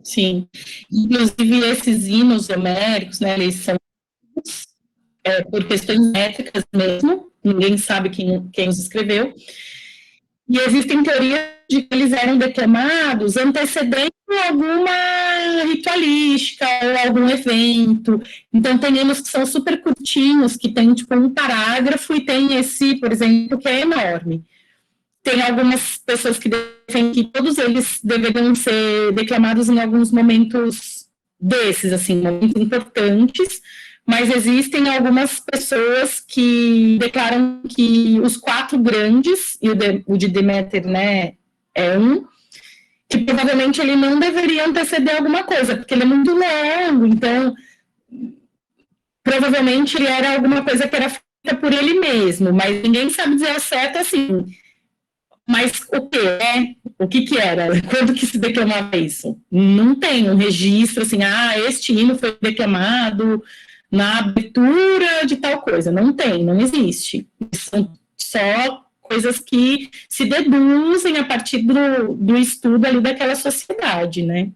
Sim, inclusive esses hinos homéricos, né, eles são por questões métricas mesmo, ninguém sabe quem os escreveu, e existem teorias de que eles eram declamados antecedendo alguma ritualística ou algum evento. Então, tem hinos que são super curtinhos, que tem tipo um parágrafo, e tem esse, por exemplo, que é enorme. Tem algumas pessoas que defendem que todos eles deveriam ser declamados em alguns momentos desses, assim, momentos importantes, mas existem algumas pessoas que declaram que os 4 grandes, e o de Deméter, né, é um, que provavelmente ele não deveria anteceder alguma coisa, porque ele é muito longo, então provavelmente ele era alguma coisa que era feita por ele mesmo, mas ninguém sabe dizer ao certo, assim, mas o que é? O que era? Quando que se declamava isso? Não tem um registro assim, este hino foi declamado na abertura de tal coisa. Não tem, não existe. São só coisas que se deduzem a partir do estudo ali daquela sociedade, né?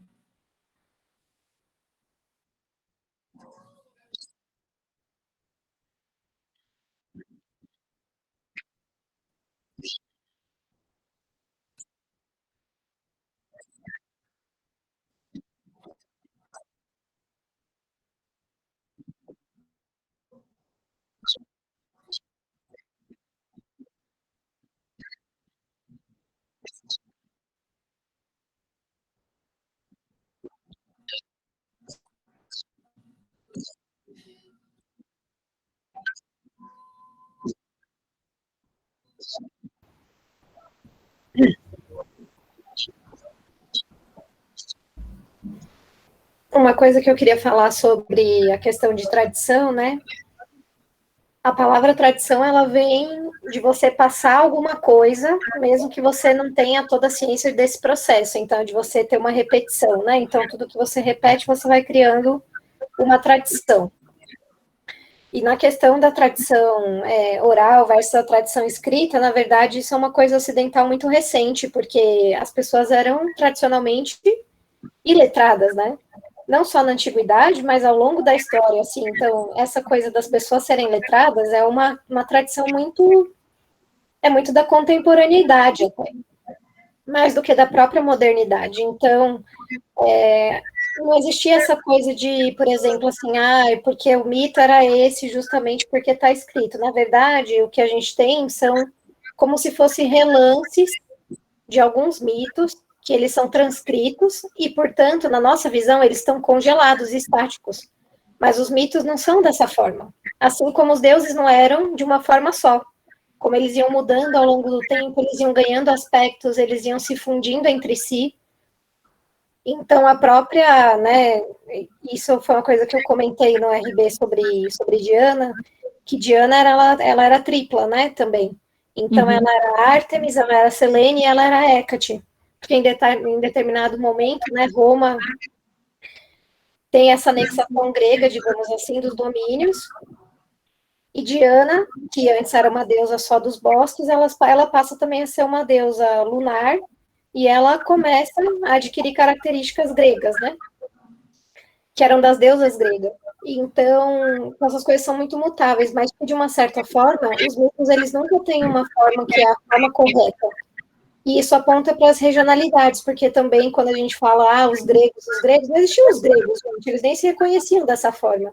Uma coisa que eu queria falar sobre a questão de tradição, né? A palavra tradição, ela vem de você passar alguma coisa, mesmo que você não tenha toda a ciência desse processo, então, de você ter uma repetição, né? Então, tudo que você repete, você vai criando uma tradição. E na questão da tradição oral versus a tradição escrita, na verdade, isso é uma coisa ocidental muito recente, porque as pessoas eram tradicionalmente iletradas, né? Não só na antiguidade, mas ao longo da história, assim. Então, essa coisa das pessoas serem letradas é uma tradição muito da contemporaneidade, até, mais do que da própria modernidade. Então, não existia essa coisa de, por exemplo, assim, porque o mito era esse justamente porque está escrito. Na verdade, o que a gente tem são como se fossem relances de alguns mitos, que eles são transcritos e, portanto, na nossa visão, eles estão congelados e estáticos. Mas os mitos não são dessa forma. Assim como os deuses não eram de uma forma só. Como eles iam mudando ao longo do tempo, eles iam ganhando aspectos, eles iam se fundindo entre si. Então, a própria, né, isso foi uma coisa que eu comentei no RB sobre Diana, que Diana ela era tripla, né, também. Então, ela era Ártemis, ela era Selene e ela era Hécate. Porque em determinado momento, né, Roma tem essa anexação grega, digamos assim, dos domínios, e Diana, que antes era uma deusa só dos bosques, ela passa também a ser uma deusa lunar, e ela começa a adquirir características gregas, né? Que eram das deusas gregas. Então, essas coisas são muito mutáveis, mas de uma certa forma, os mitos eles nunca têm uma forma que é a forma correta. E isso aponta para as regionalidades, porque também quando a gente fala, os gregos, não existiam os gregos, gente, eles nem se reconheciam dessa forma.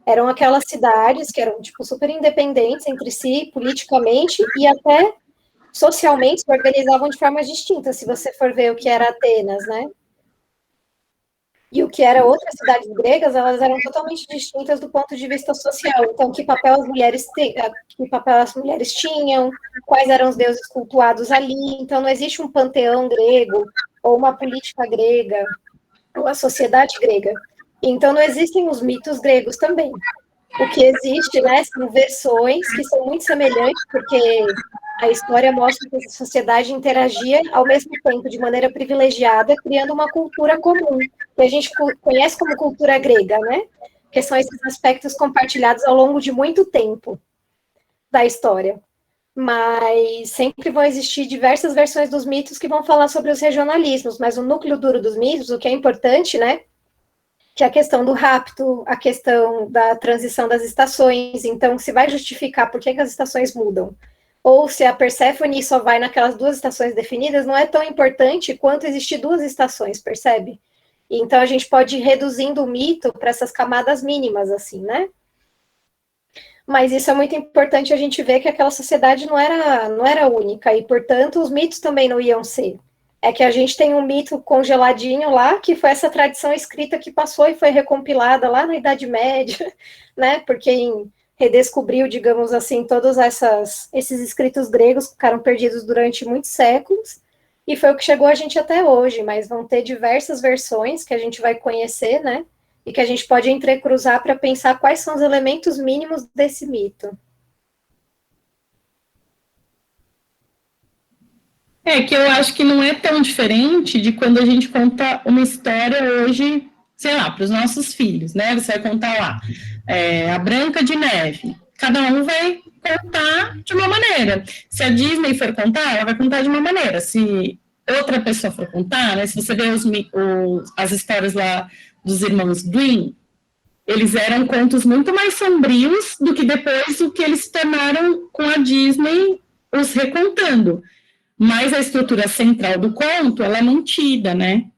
Eram aquelas cidades que eram, tipo, super independentes entre si, politicamente, e até socialmente se organizavam de formas distintas, se você for ver o que era Atenas, né? E o que era outras cidades gregas, elas eram totalmente distintas do ponto de vista social. Então, que papel as mulheres tinham, quais eram os deuses cultuados ali. Então, não existe um panteão grego, ou uma política grega, ou a sociedade grega. Então, não existem os mitos gregos também. O que existe, né, são versões que são muito semelhantes, porque a história mostra que a sociedade interagia ao mesmo tempo de maneira privilegiada, criando uma cultura comum, que a gente conhece como cultura grega, né? Que são esses aspectos compartilhados ao longo de muito tempo da história. Mas sempre vão existir diversas versões dos mitos que vão falar sobre os regionalismos, mas o núcleo duro dos mitos, o que é importante, né? Que é a questão do rapto, a questão da transição das estações. Então, se vai justificar por que as estações mudam, ou se a Perséfone só vai naquelas duas estações definidas, não é tão importante quanto existir duas estações, percebe? Então, a gente pode ir reduzindo o mito para essas camadas mínimas, assim, né? Mas isso é muito importante a gente ver que aquela sociedade não era única, e, portanto, os mitos também não iam ser. É que a gente tem um mito congeladinho lá, que foi essa tradição escrita que passou e foi recompilada lá na Idade Média, né? Porque quem redescobriu, digamos assim, todos esses escritos gregos que ficaram perdidos durante muitos séculos, e foi o que chegou a gente até hoje, mas vão ter diversas versões que a gente vai conhecer, né? E que a gente pode entrecruzar para pensar quais são os elementos mínimos desse mito. É que eu acho que não é tão diferente de quando a gente conta uma história hoje, sei lá, para os nossos filhos, né? Você vai contar lá, a Branca de Neve. Cada um vai contar de uma maneira. Se a Disney for contar, ela vai contar de uma maneira. Se outra pessoa for contar, né? Se você vê as histórias lá dos irmãos Grimm, eles eram contos muito mais sombrios do que depois o que eles se tornaram com a Disney os recontando. Mas a estrutura central do conto, ela é mantida, né?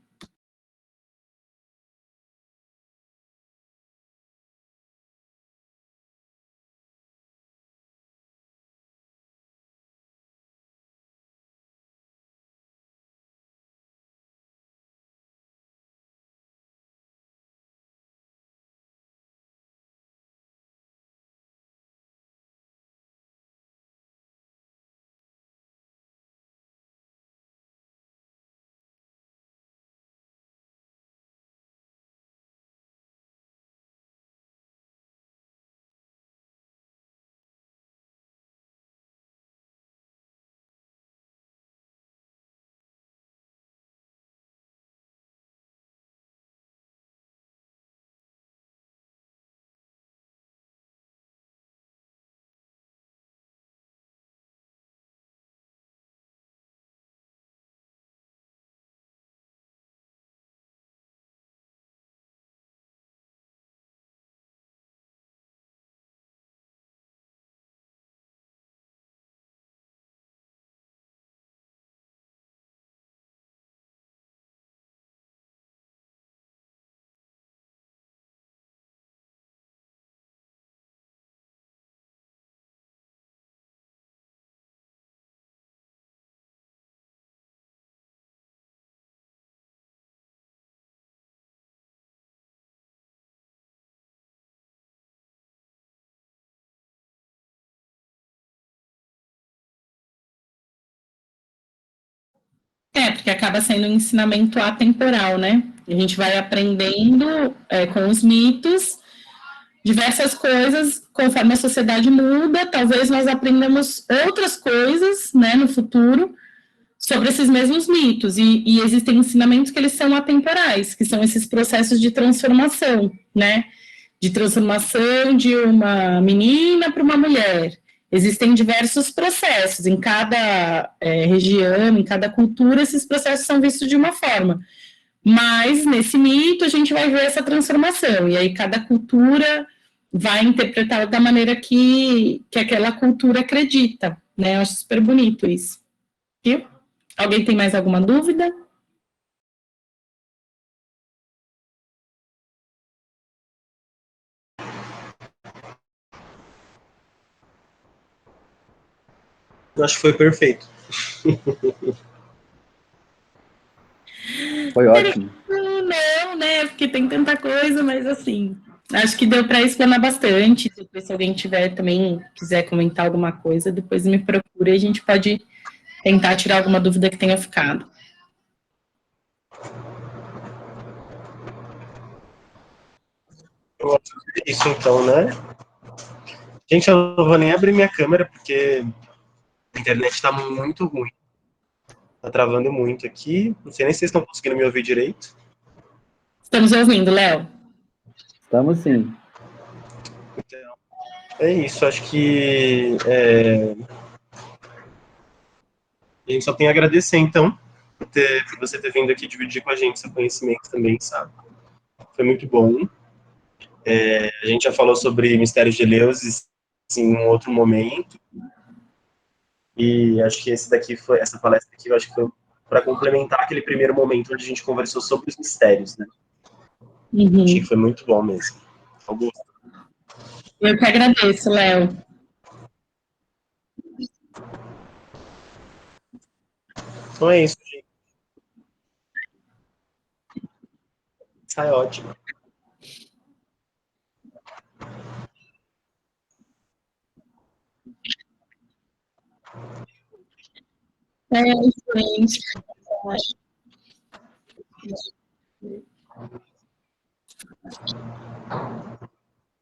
Porque acaba sendo um ensinamento atemporal, né? A gente vai aprendendo com os mitos diversas coisas, conforme a sociedade muda, talvez nós aprendamos outras coisas, né, no futuro, sobre esses mesmos mitos, e existem ensinamentos que eles são atemporais, que são esses processos de transformação, né, de transformação de uma menina para uma mulher. Existem diversos processos, em cada região, em cada cultura, esses processos são vistos de uma forma. Mas, nesse mito, a gente vai ver essa transformação, e aí cada cultura vai interpretar da maneira que aquela cultura acredita, né? Eu acho super bonito isso. Viu? Alguém tem mais alguma dúvida? Eu acho que foi perfeito. Foi ótimo. Não, né? Porque tem tanta coisa, mas assim, acho que deu para explanar bastante. Depois, se alguém tiver também, quiser comentar alguma coisa, depois me procura e a gente pode tentar tirar alguma dúvida que tenha ficado. Eu acho que é isso então, né? Gente, eu não vou nem abrir minha câmera porque a internet está muito ruim. Tá travando muito aqui. Não sei nem se vocês estão conseguindo me ouvir direito. Estamos ouvindo, Léo? Estamos sim. Então, é isso. Acho que a gente só tem a agradecer, então, por você ter vindo aqui dividir com a gente seu conhecimento também, sabe? Foi muito bom. A gente já falou sobre mistérios de Eleusis em um outro momento. E acho que essa palestra aqui, eu acho que foi para complementar aquele primeiro momento onde a gente conversou sobre os mistérios, né? Uhum. Acho que foi muito bom mesmo. Augusto. Eu que agradeço, Léo. Então é isso, gente. Sai ótimo. Gente. A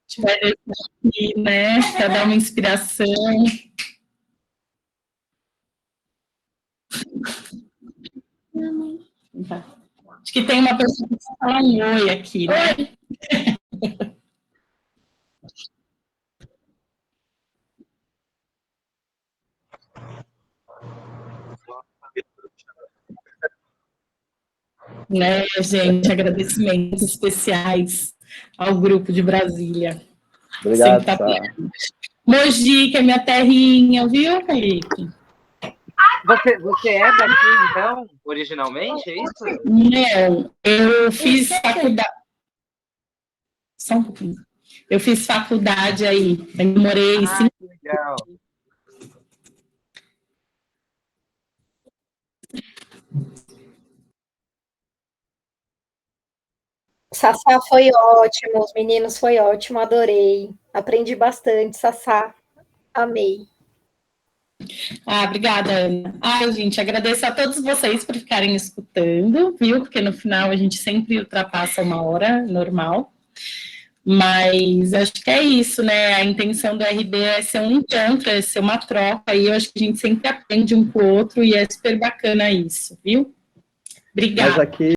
gente vai deixar aqui, né, para dar uma inspiração. Acho que tem uma pessoa que fala um oi aqui, né? Né, gente? Agradecimentos especiais ao grupo de Brasília. Obrigado, Tá... Sá. Mogi, que é minha terrinha, viu, Felipe? Você é daqui, então, originalmente, é isso? Não, eu fiz faculdade. Só um pouquinho. Eu fiz faculdade aí. Eu morei 5 que legal. Sassá foi ótimo, os meninos foi ótimo, adorei. Aprendi bastante, Sassá. Amei. Obrigada, Ana. Gente, agradeço a todos vocês por ficarem escutando, viu? Porque no final a gente sempre ultrapassa 1 hora, normal. Mas acho que é isso, né? A intenção do RB é ser um encontro, é ser uma troca, e eu acho que a gente sempre aprende um com o outro, e é super bacana isso, viu? Obrigada. Mas aqui